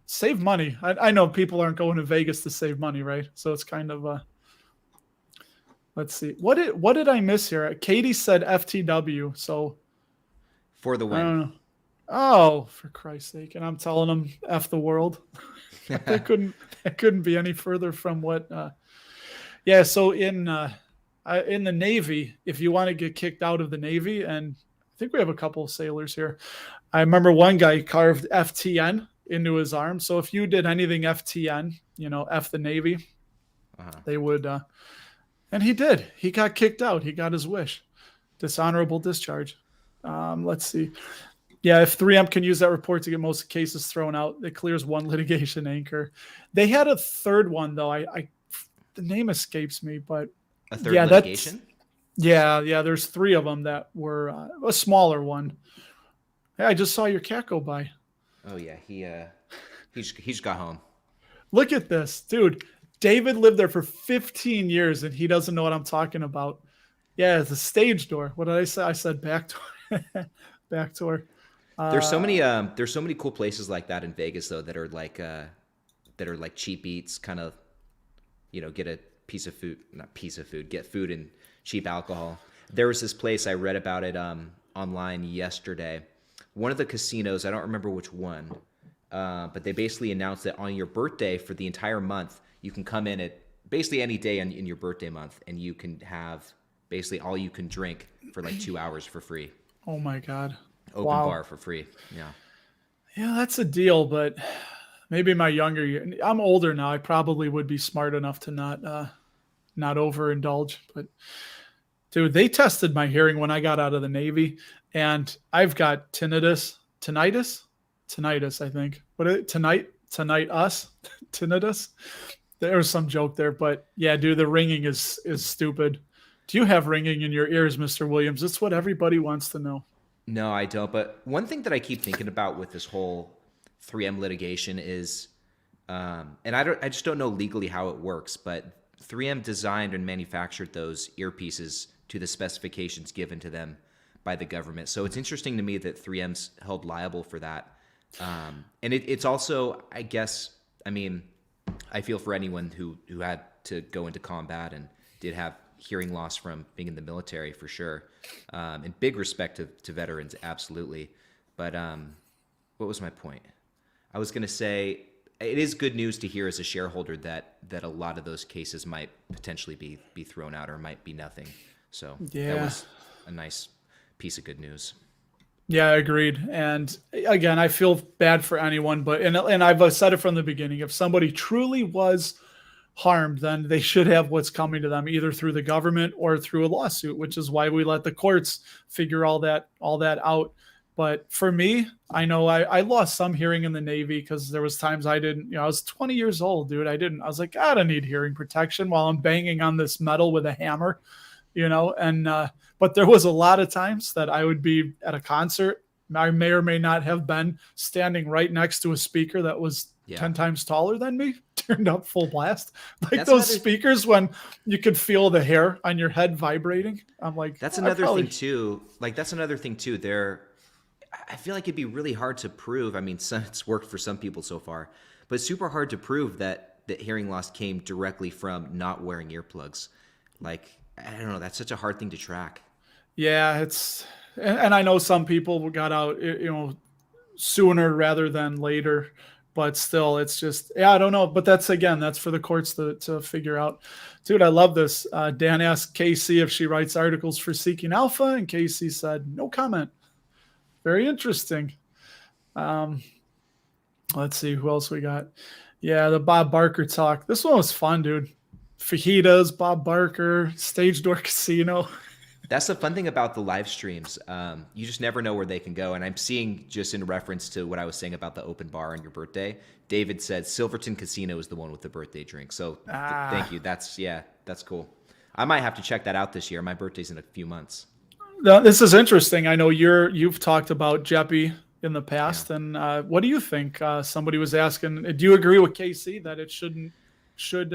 Save money. I know people aren't going to Vegas to save money, right? So it's kind of let's see. What did I miss here? Katie said FTW. So for the win. I don't know. Oh, for Christ's sake! And I'm telling them F the world. That couldn't be any further from what. Yeah. So in the Navy, if you want to get kicked out of the Navy, and I think we have a couple of sailors here. I remember one guy carved FTN into his arm. So if you did anything FTN, F the Navy, they would, and he did. He got kicked out. He got his wish. Dishonorable discharge. Let's see. Yeah, if 3M can use that report to get most cases thrown out, it clears one litigation anchor. They had a third one though. The name escapes me, but a third litigation. Yeah. There's 3 of them that were a smaller one. Hey, I just saw your cat go by. Oh yeah, he's got home. Look at this, dude. David lived there for 15 years, and he doesn't know what I'm talking about. Yeah, it's a Stage Door. What did I say? I said back door. Back door. There's so many cool places like that in Vegas though that are like cheap eats, kind of, get a piece of food, get food and cheap alcohol. There was this place I read about it online yesterday. One of the casinos, I don't remember which one, but they basically announced that on your birthday for the entire month, you can come in at basically any day in your birthday month, and you can have basically all you can drink for like 2 hours for free. Oh my God. Open bar for free. Yeah. Yeah, that's a deal, but maybe my younger year. I'm older now. I probably would be smart enough to not overindulge. But dude, they tested my hearing when I got out of the Navy, and I've got tinnitus, I think. What is it? Tinnitus, tinnitus. There was some joke there, but yeah, dude, the ringing is stupid. Do you have ringing in your ears, Mr. Williams? That's what everybody wants to know. No, I don't. But one thing that I keep thinking about with this whole 3M litigation is, and I just don't know legally how it works, but 3M designed and manufactured those earpieces to the specifications given to them by the government. So it's interesting to me that 3M's held liable for that. And it's also, I guess, I mean, I feel for anyone who had to go into combat and did have hearing loss from being in the military, for sure. And big respect to veterans, absolutely. But what was my point? I was going to say, it is good news to hear as a shareholder that a lot of those cases might potentially be thrown out or might be nothing. So Yeah. that was a nice piece of good news. Yeah, agreed. And again, I feel bad for anyone, but and I've said it from the beginning. If somebody truly was harmed, then they should have what's coming to them either through the government or through a lawsuit, which is why we let the courts figure all that out. But for me, I know I lost some hearing in the Navy because there was times I didn't, I was 20 years old, dude. I was like, I don't need hearing protection while I'm banging on this metal with a hammer, and but there was a lot of times that I would be at a concert. I may or may not have been standing right next to a speaker that was 10 times taller than me, turned up full blast. Like that's those speakers when you could feel the hair on your head vibrating. I'm like, that's another thing too. Like that's another thing too. I feel like it'd be really hard to prove. I mean, it's worked for some people so far, but it's super hard to prove that hearing loss came directly from not wearing earplugs. Like, I don't know. That's such a hard thing to track. Yeah, and I know some people got out, sooner rather than later, but still, it's just, I don't know. But that's for the courts to figure out. Dude, I love this. Dan asked Casey if she writes articles for Seeking Alpha, and Casey said, no comment. Very interesting. Let's see who else we got. Yeah, the Bob Barker talk. This one was fun, dude. Fajitas, Bob Barker, Stage Door Casino. That's the fun thing about the live streams. You just never know where they can go. And I'm seeing, just in reference to what I was saying about the open bar on your birthday, David said Silverton Casino is the one with the birthday drink. So thank you. That's cool. I might have to check that out this year. My birthday's in a few months. Now, this is interesting. I know you've talked about Jeppy in the past, and what do you think? Somebody was asking, do you agree with Casey that it should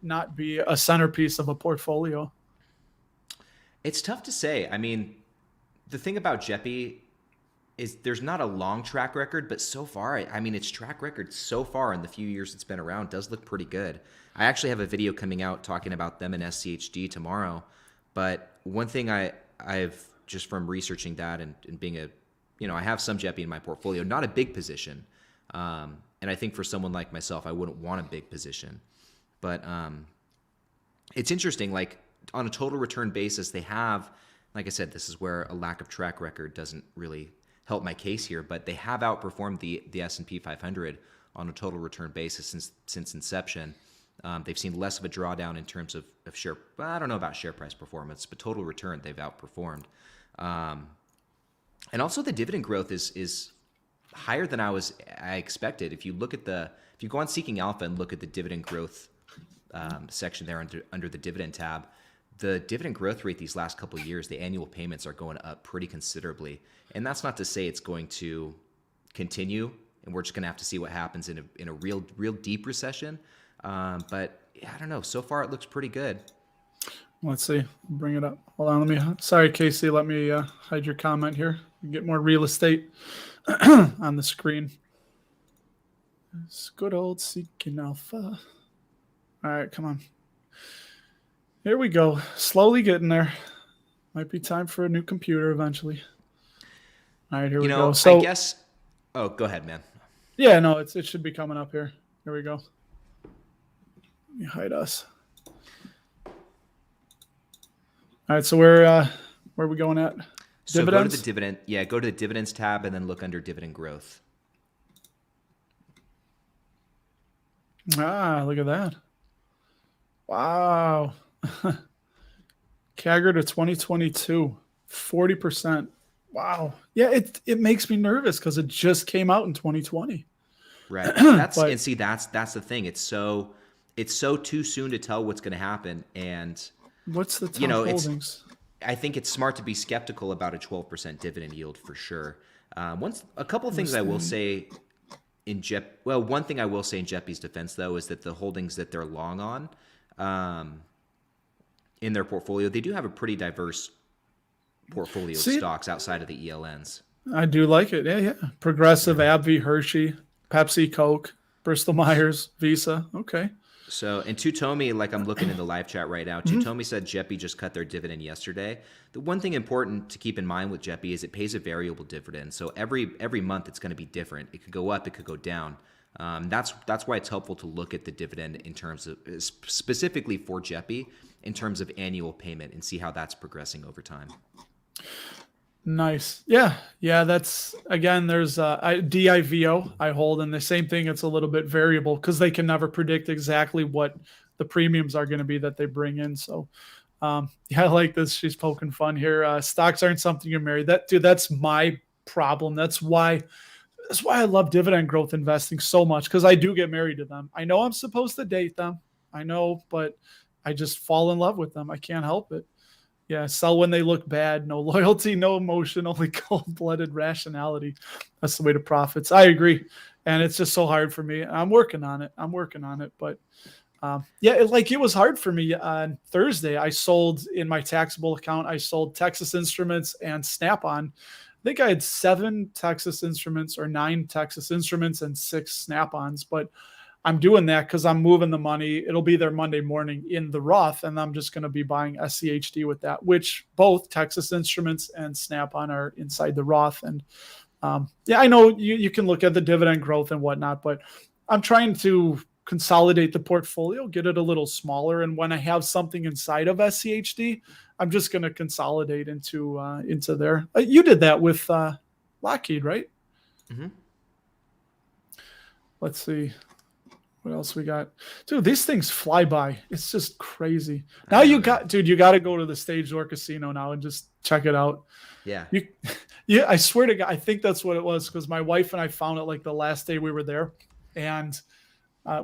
not be a centerpiece of a portfolio? It's tough to say. I mean, the thing about Jeppy is there's not a long track record, but so far, its track record so far in the few years it's been around does look pretty good. I actually have a video coming out talking about them in SCHD tomorrow, but one thing I've just from researching that and being I have some Jeppy in my portfolio, not a big position. And I think for someone like myself, I wouldn't want a big position. But it's interesting, like on a total return basis, they have, like I said, this is where a lack of track record doesn't really help my case here, but they have outperformed the S&P 500 on a total return basis since inception. They've seen less of a drawdown in terms of share. I don't know about share price performance, but total return they've outperformed. And also the dividend growth is higher than I expected. If you go on Seeking Alpha and look at the dividend growth section there under the dividend tab, the dividend growth rate these last couple of years, the annual payments are going up pretty considerably. And that's not to say it's going to continue, and we're just going to have to see what happens in a real deep recession. But yeah, I don't know. So far, it looks pretty good. Let's see. Bring it up. Hold on. Sorry, Casey. Let me hide your comment here. Get more real estate on the screen. It's good old Seeking Alpha. All right, come on. Here we go. Slowly getting there. Might be time for a new computer eventually. All right, here we go. So I guess. Oh, go ahead, man. Yeah, no, it should be coming up here. Here we go. Let me hide us. All right, so where are we going at? So dividends? Go to the dividend. Yeah, go to the dividends tab and then look under dividend growth. Ah, look at that. Wow. CAGR to 2022, 40%. Wow. Yeah, it makes me nervous because it just came out in 2020. Right. That's But and see that's the thing. It's so too soon to tell what's going to happen, and what's the you top know it's holdings? I think it's smart to be skeptical about a 12% dividend yield for sure. Once a couple things I will Listing. say one thing I will say in JEPI's defense though is that the holdings that they're long on um, in their portfolio, they do have a pretty diverse portfolio of See, stocks outside of the ELNs. I do like it. Yeah, yeah. Progressive, Yeah. AbbVie, Hershey, Pepsi, Coke, Bristol Myers, Visa. Okay. So, and Tutomi, like I'm looking in the live chat right now, Mhm. Tutomi said JEPI just cut their dividend yesterday. The one thing important to keep in mind with JEPI is it pays a variable dividend. So every month it's going to be different. It could go up, it could go down. That's why it's helpful to look at the dividend in terms of specifically for JEPI in terms of annual payment and see how that's progressing over time. Nice. Yeah. Yeah. That's again, there's DIVO I hold, and the same thing. It's a little bit variable because they can never predict exactly what the premiums are going to be that they bring in. So, yeah, I like this. She's poking fun here. Stocks aren't something you're married. That dude, that's my problem. That's why I love dividend growth investing so much because I do get married to them. I know I'm supposed to date them. I know, but I just fall in love with them. I can't help it. Yeah, sell when they look bad. No loyalty, no emotion, only cold-blooded rationality. That's the way to profits. I agree, and it's just so hard for me. I'm working on it. But yeah, it was hard for me on Thursday. I sold in my taxable account. I sold Texas Instruments and Snap-on. I think I had 7 Texas Instruments or 9 Texas Instruments and 6 Snap-ons, but I'm doing that because I'm moving the money. It'll be there Monday morning in the Roth, and I'm just going to be buying SCHD with that, which both Texas Instruments and Snap-on are inside the Roth. And yeah, I know you can look at the dividend growth and whatnot, but I'm trying to consolidate the portfolio, get it a little smaller. And when I have something inside of SCHD, I'm just going to consolidate into there. You did that with Lockheed, right? Mm-hmm. Let's see. What else we got? Dude, these things fly by. It's just crazy. Now I know, man. you got to go to the Stage Door Casino now and just check it out. Yeah. You, yeah, I swear to God, I think that's what it was because my wife and I found it like the last day we were there, and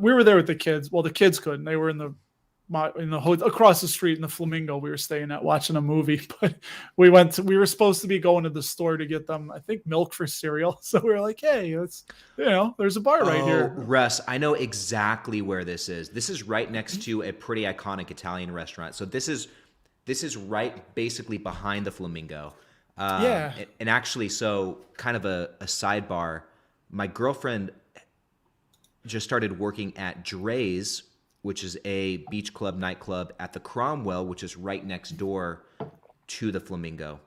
we were there with the kids. Well, the kids couldn't; they were across the street in the Flamingo we were staying at watching a movie. But we were supposed to be going to the store to get them, I think, milk for cereal. So we were like, hey, there's a bar right Oh, here. Russ, I know exactly where this is. This is right next to a pretty iconic Italian restaurant. So this is right basically behind the Flamingo. Yeah. And actually, so kind of a sidebar. My girlfriend just started working at Dre's, which is a beach club nightclub at the Cromwell, which is right next door to the Flamingo.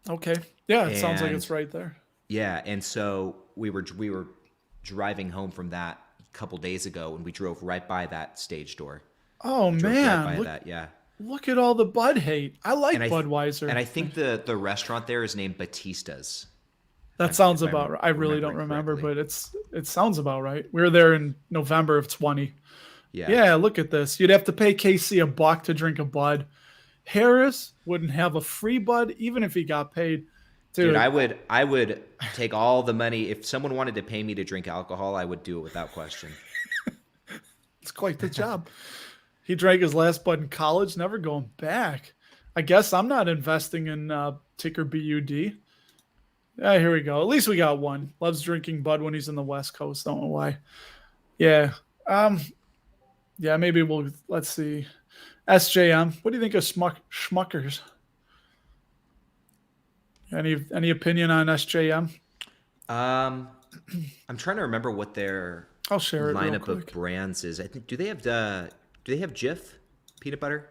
Okay. Yeah, it sounds like And it's right there. yeah, and so we were driving home from that a couple days ago, and we drove right by that stage door. Oh We drove right man, by that, yeah. look at all the Bud hate. I And like I Budweiser. and I think the restaurant there is named Batista's, That if sounds I'm about right. I really don't remembering remember, correctly. but it sounds about right. We were there in November of 20. Yeah, Yeah, look at this. You'd have to pay Casey $1 to drink a Bud. Harris wouldn't have a free Bud even if he got paid. dude, I Dude, would I would take all the money if someone wanted to pay me to drink alcohol. I would do it without question. it's quite the job. He drank his last Bud in college, never going back. I guess I'm not investing in ticker BUD. Yeah, here we go. At least we got one. Loves drinking Bud when he's in the West Coast. Don't know why. Yeah. Um, yeah, maybe let's see. SJM. What do you think of Schmuckers? Any opinion on SJM? Um, I'm trying to remember what their I'll share it real lineup of quick. brands is. I think do they have Jif peanut butter?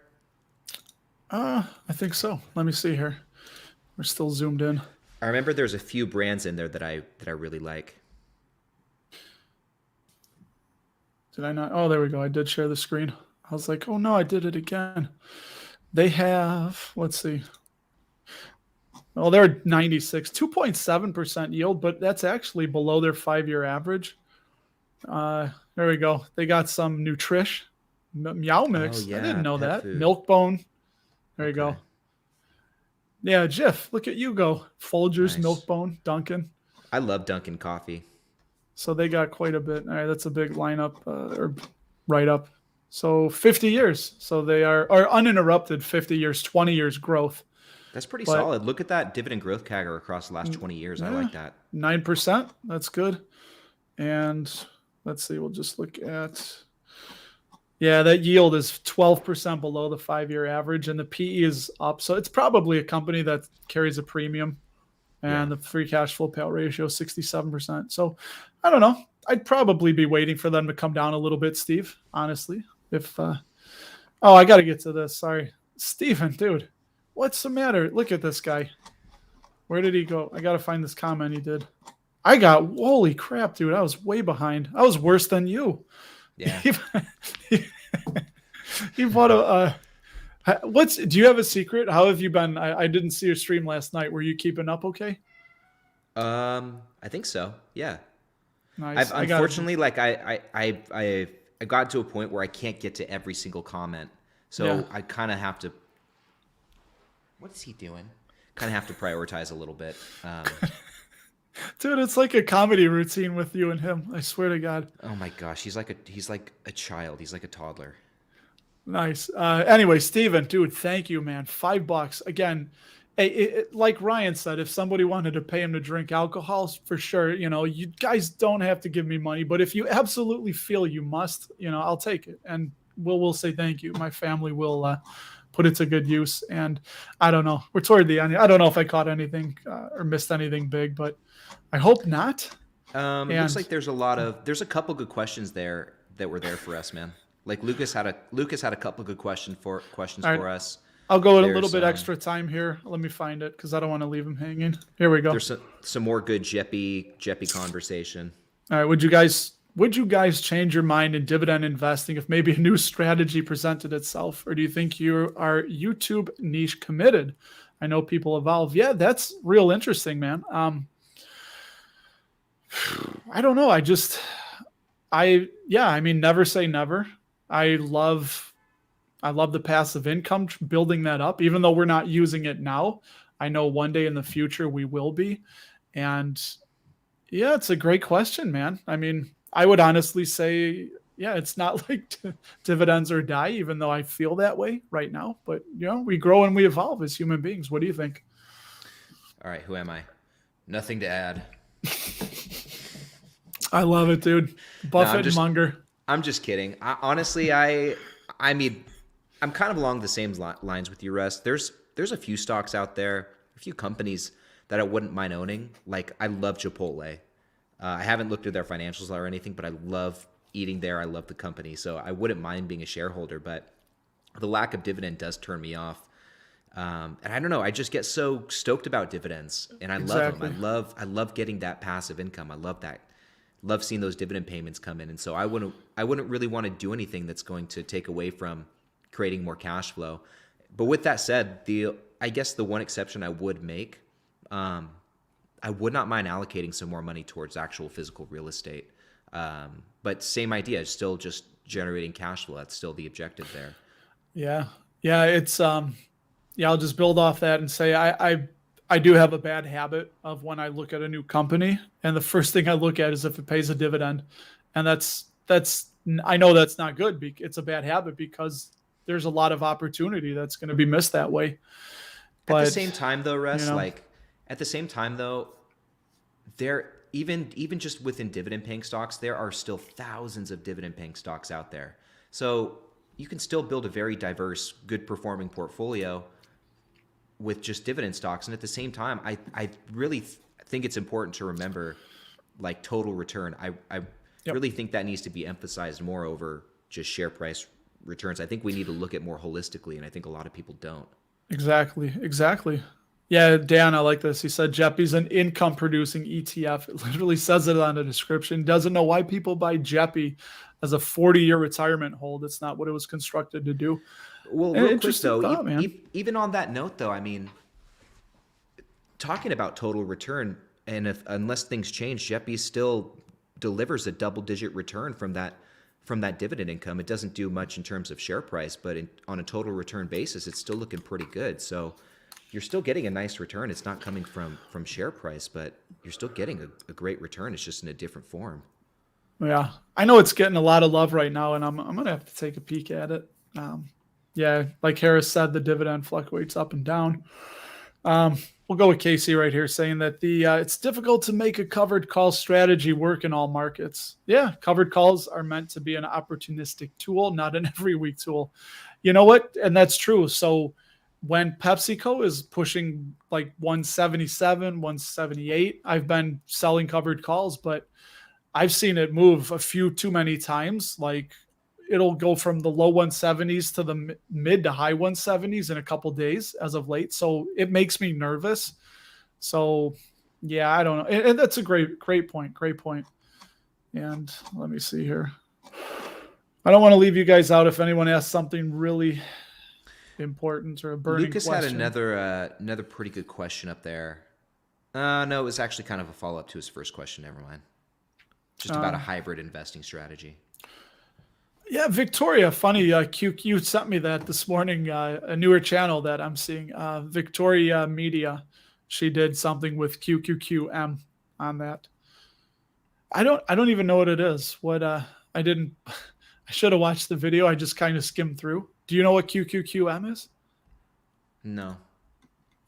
I think so. Let me see here. We're still zoomed in. I remember there's a few brands in there that I really like. Did I not? Oh, there we go. I did share the screen. I was like, oh no, I did it again. They have, let's see. Well, they're 96, 2.7% yield, but that's actually below their 5-year average. There we go. They got some Nutrish Meow Oh Mix. I didn't yeah, know pet that. food. Milk Bone. There you Okay, go. Yeah, Jif. Look at you go. Folgers, Milk nice. Bone, Dunkin'. I love Dunkin' coffee. So they got quite a bit. All right, that's a big lineup or write up. So 50 years. So they are uninterrupted 50 years, 20 years growth. That's pretty But solid. Look at that dividend growth CAGR across the last 20 years. I yeah, like that. 9%. That's good. And let's see, we'll just look at, yeah, that yield is 12% below the 5 year average, and the PE is up. So it's probably a company that carries a premium, Yeah. and the free cash flow payout ratio is 67%. So I don't know. I'd probably be waiting for them to come down a little bit, Steve, honestly. If, oh, I got to get to this. Sorry. Steven, dude, what's the matter? Look at this guy. Where did he go? I got to find this comment he did. Holy crap, dude. I was way behind. I was worse than you. Yeah. He bought do you have a secret? How have you been? I didn't see your stream last night. Were you keeping up okay? I think so. Yeah. Nice. I've I got unfortunately like I got to a point where I can't get to every single comment. yeah. So I kind of have to. What is he doing? Kind of have to prioritize a little bit. Dude, it's like a comedy routine with you and him. I swear to God. Oh my gosh, he's like a child. He's like a toddler. Nice. Anyway, Steven, dude, thank you, man. $5 again. Like Ryan said, if somebody wanted to pay him to drink alcohol, for sure, you guys don't have to give me money, but if you absolutely feel you must, I'll take it, and we'll say thank you. My family will put it to good use. And I don't know, we're toward the end. I don't know if I caught anything or missed anything big, but I hope not. It looks And like there's a couple good questions there that were there for us, man. Like Lucas had a couple good questions for all right, us. I'll go with a little There's bit extra time here. Let me find it because I don't want to leave him hanging. Here we go. there's some more good Jeppy conversation. All right, would you guys change your mind in dividend investing if maybe a new strategy presented itself, or do you think you are YouTube niche committed? I know people evolve. Yeah, that's real interesting, man. I don't know. I mean, never say never. I love the passive income, building that up, even though we're not using it now. I know one day in the future we will be. And yeah, it's a great question, man. I mean, I would honestly say, yeah, it's not like dividends or die, even though I feel that way right now. But, we grow and we evolve as human beings. What do you think? All right, who am I? Nothing to add. I love it, dude. No, Buffett and Munger. I'm just kidding. Honestly, I mean, I'm kind of along the same lines with you, Russ. There's a few stocks out there, a few companies that I wouldn't mind owning. Like I love Chipotle. I haven't looked at their financials or anything, but I love eating there. I love the company, so I wouldn't mind being a shareholder. But the lack of dividend does turn me off. And I don't know. I just get so stoked about dividends, and I love Exactly. them. I love getting that passive income. I love that. Love seeing those dividend payments come in, and so I wouldn't really want to do anything that's going to take away from creating more cash flow. But with that said, I guess the one exception I would make, I would not mind allocating some more money towards actual physical real estate. But same idea, still just generating cash flow. That's still the objective there. Yeah. Yeah. I'll just build off that and say I do have a bad habit of when I look at a new company, and the first thing I look at is if it pays a dividend. And I know that's not good. It's a bad habit because there's a lot of opportunity that's going to be missed that way. But At the same time, though, Russ, you know, there even just within dividend paying stocks, there are still thousands of dividend paying stocks out there. So you can still build a very diverse, good performing portfolio with just dividend stocks. And at the same time, I really think it's important to remember like total return. I Yep. really think that needs to be emphasized more over just share price returns. I think we need to look at more holistically, and I think a lot of people don't. Exactly. Yeah, Dan, I like this. He said Jeppy's an income producing ETF. It literally says it on the description. Doesn't know why people buy Jeppy as a 40-year retirement hold. It's not what it was constructed to do. Well, An real quick interesting though, thought, man. even on that note though, I mean, talking about total return, and unless things change, Jeppy's still delivers a double-digit return from that dividend income. It doesn't do much in terms of share price, but on a total return basis, it's still looking pretty good. So you're still getting a nice return. It's not coming from share price, but you're still getting a great return. It's just in a different form. Yeah, I know it's getting a lot of love right now, and I'm gonna have to take a peek at it. Yeah, like Harris said, the dividend fluctuates up and down. We'll go with Casey right here, saying that it's difficult to make a covered call strategy work in all markets. Yeah, covered calls are meant to be an opportunistic tool, not an every week tool. You know what? And that's true. So when PepsiCo is pushing like 177, 178, I've been selling covered calls, but I've seen it move a few too many times. Like it'll go from the low 170s to the mid to high 170s in a couple days as of late. So it makes me nervous. So yeah, I don't know. And that's a great point. Great point. And let me see here. I don't want to leave you guys out if anyone asks something really important or a burning Lucas question. had another pretty good question up there. No, it was actually kind of a follow-up to his first question. Never mind. Just about a hybrid investing strategy. Yeah, Victoria, funny. You sent me that this morning. A newer channel that I'm seeing. Victoria Media. She did something with QQQM on that. I don't even know what it is. I should have watched the video. I just kind of skimmed through. Do you know what QQQM is? No.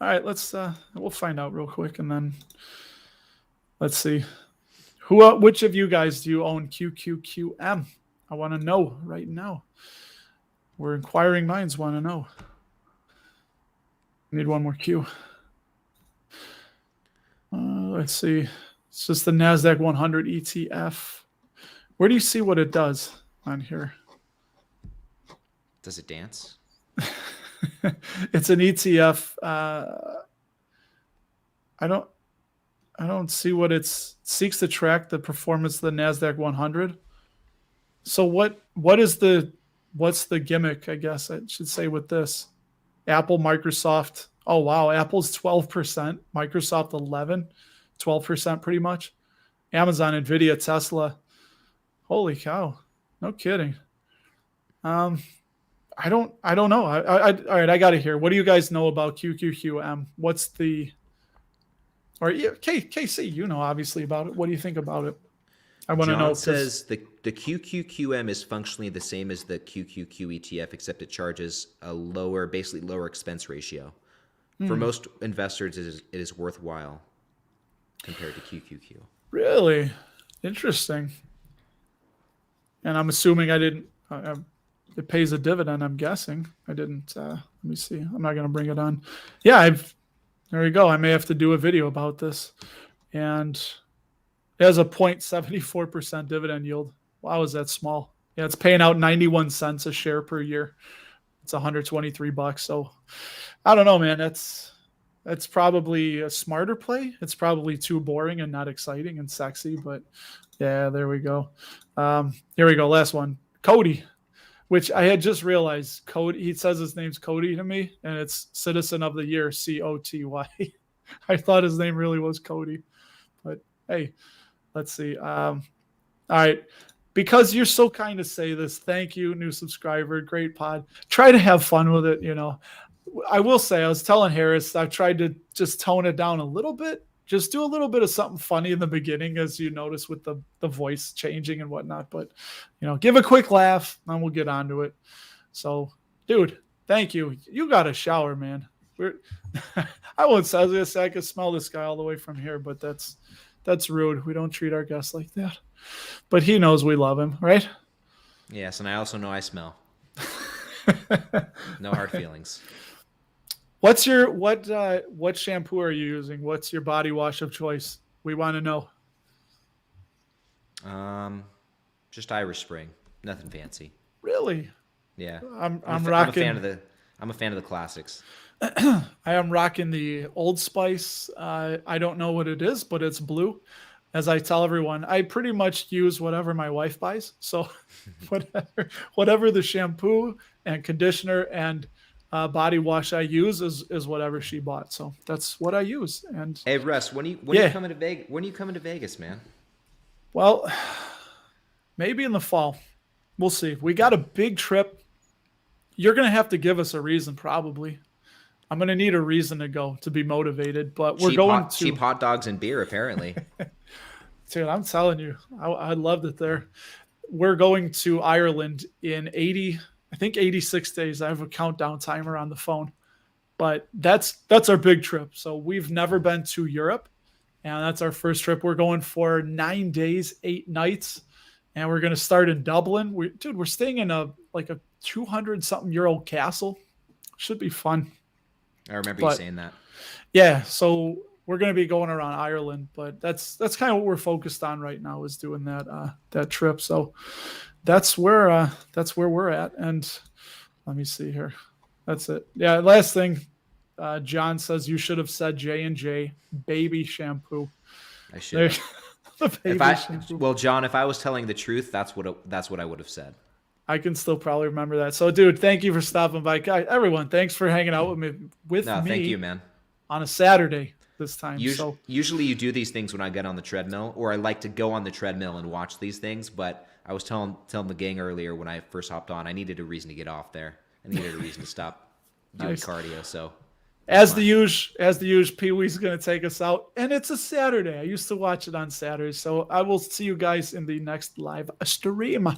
All right, we'll find out real quick, and then let's see. Which of you guys do you own QQQM? I want to know right now. We're inquiring minds want to know. Need one more Q. Let's see. It's just the NASDAQ 100 ETF. Where do you see what it does on here? Does it dance? It's an ETF. I don't see what it seeks to track the performance of the NASDAQ 100. So what's the gimmick, I guess I should say, with this? Apple, Microsoft. Oh, wow. Apple's 12%, Microsoft 11, 12% pretty much. Amazon, Nvidia, Tesla. Holy cow. No kidding. I don't know. All right, I got to hear. What do you guys know about QQQM? KC, you know obviously about it. What do you think about it? I want to know. John says the QQQM is functionally the same as the QQQ ETF, except it charges basically lower expense ratio. For most investors, it is worthwhile compared to QQQ. Really interesting. And I'm assuming it pays a dividend. I'm guessing I didn't. Let me see. I'm not going to bring it on. Yeah, there you go. I may have to do a video about this. And it has a 0.74% dividend yield. Wow, is that small? Yeah, it's paying out 91 cents a share per year. It's $123. So I don't know, man. That's probably a smarter play. It's probably too boring and not exciting and sexy, but yeah, there we go. Here we go. Last one. Cody, which I had just realized. Cody, he says his name's Cody to me, and it's Citizen of the Year, COTY. I thought his name really was Cody, but hey, let's see. All right. Because you're so kind to say this, thank you, new subscriber. Great pod. Try to have fun with it, I will say, I was telling Harris, I've tried to just tone it down a little bit. Just do a little bit of something funny in the beginning, as you notice with the voice changing and whatnot. But, give a quick laugh, and we'll get on to it. So, dude, thank you. You got a shower, man. I won't say, I could smell this guy all the way from here, but that's rude. We don't treat our guests like that. But he knows we love him, right? Yes, and I also know I smell. No hard feelings. What shampoo are you using? What's your body wash of choice? We want to know. Just Irish Spring. Nothing fancy. Really? Yeah. I'm rocking. I'm a fan of the classics. I am rocking the Old Spice. I don't know what it is, but it's blue. As I tell everyone, I pretty much use whatever my wife buys. So whatever the shampoo and conditioner and body wash I use is whatever she bought. So that's what I use. And hey, Russ, when are you coming to Vegas? When are you coming to Vegas, man? Well, maybe in the fall. We'll see. We got a big trip. You're going to have to give us a reason, probably. I'm going to need a reason to go to be motivated, but we're going Cheap to. hot dogs and beer, apparently. Dude, I'm telling you, I loved it there. We're going to Ireland in 80, I think 86 days. I have a countdown timer on the phone, but that's our big trip. So we've never been to Europe, and that's our first trip. We're going for 9 days, 8 nights, and we're going to start in Dublin. We're staying in a 200 something year old castle. Should be fun. I remember you saying that. Yeah, so we're going to be going around Ireland, but that's kind of what we're focused on right now, is doing that trip. So that's where we're at. And let me see here. That's it. Yeah, last thing. John says you should have said J&J baby shampoo. I should. Shampoo. Well, John, if I was telling the truth, that's what I would have said. I can still probably remember that. So, dude, thank you for stopping by. Guys, everyone, thanks for hanging out with me. Thank you, man. On a Saturday this time. Usually you do these things when I get on the treadmill, or I like to go on the treadmill and watch these things. But I was telling the gang earlier when I first hopped on, I needed a reason to get off there. I needed a reason to stop doing cardio. So as the usual, Pee Wee's going to take us out, and it's a Saturday. I used to watch it on Saturdays, so I will see you guys in the next live stream.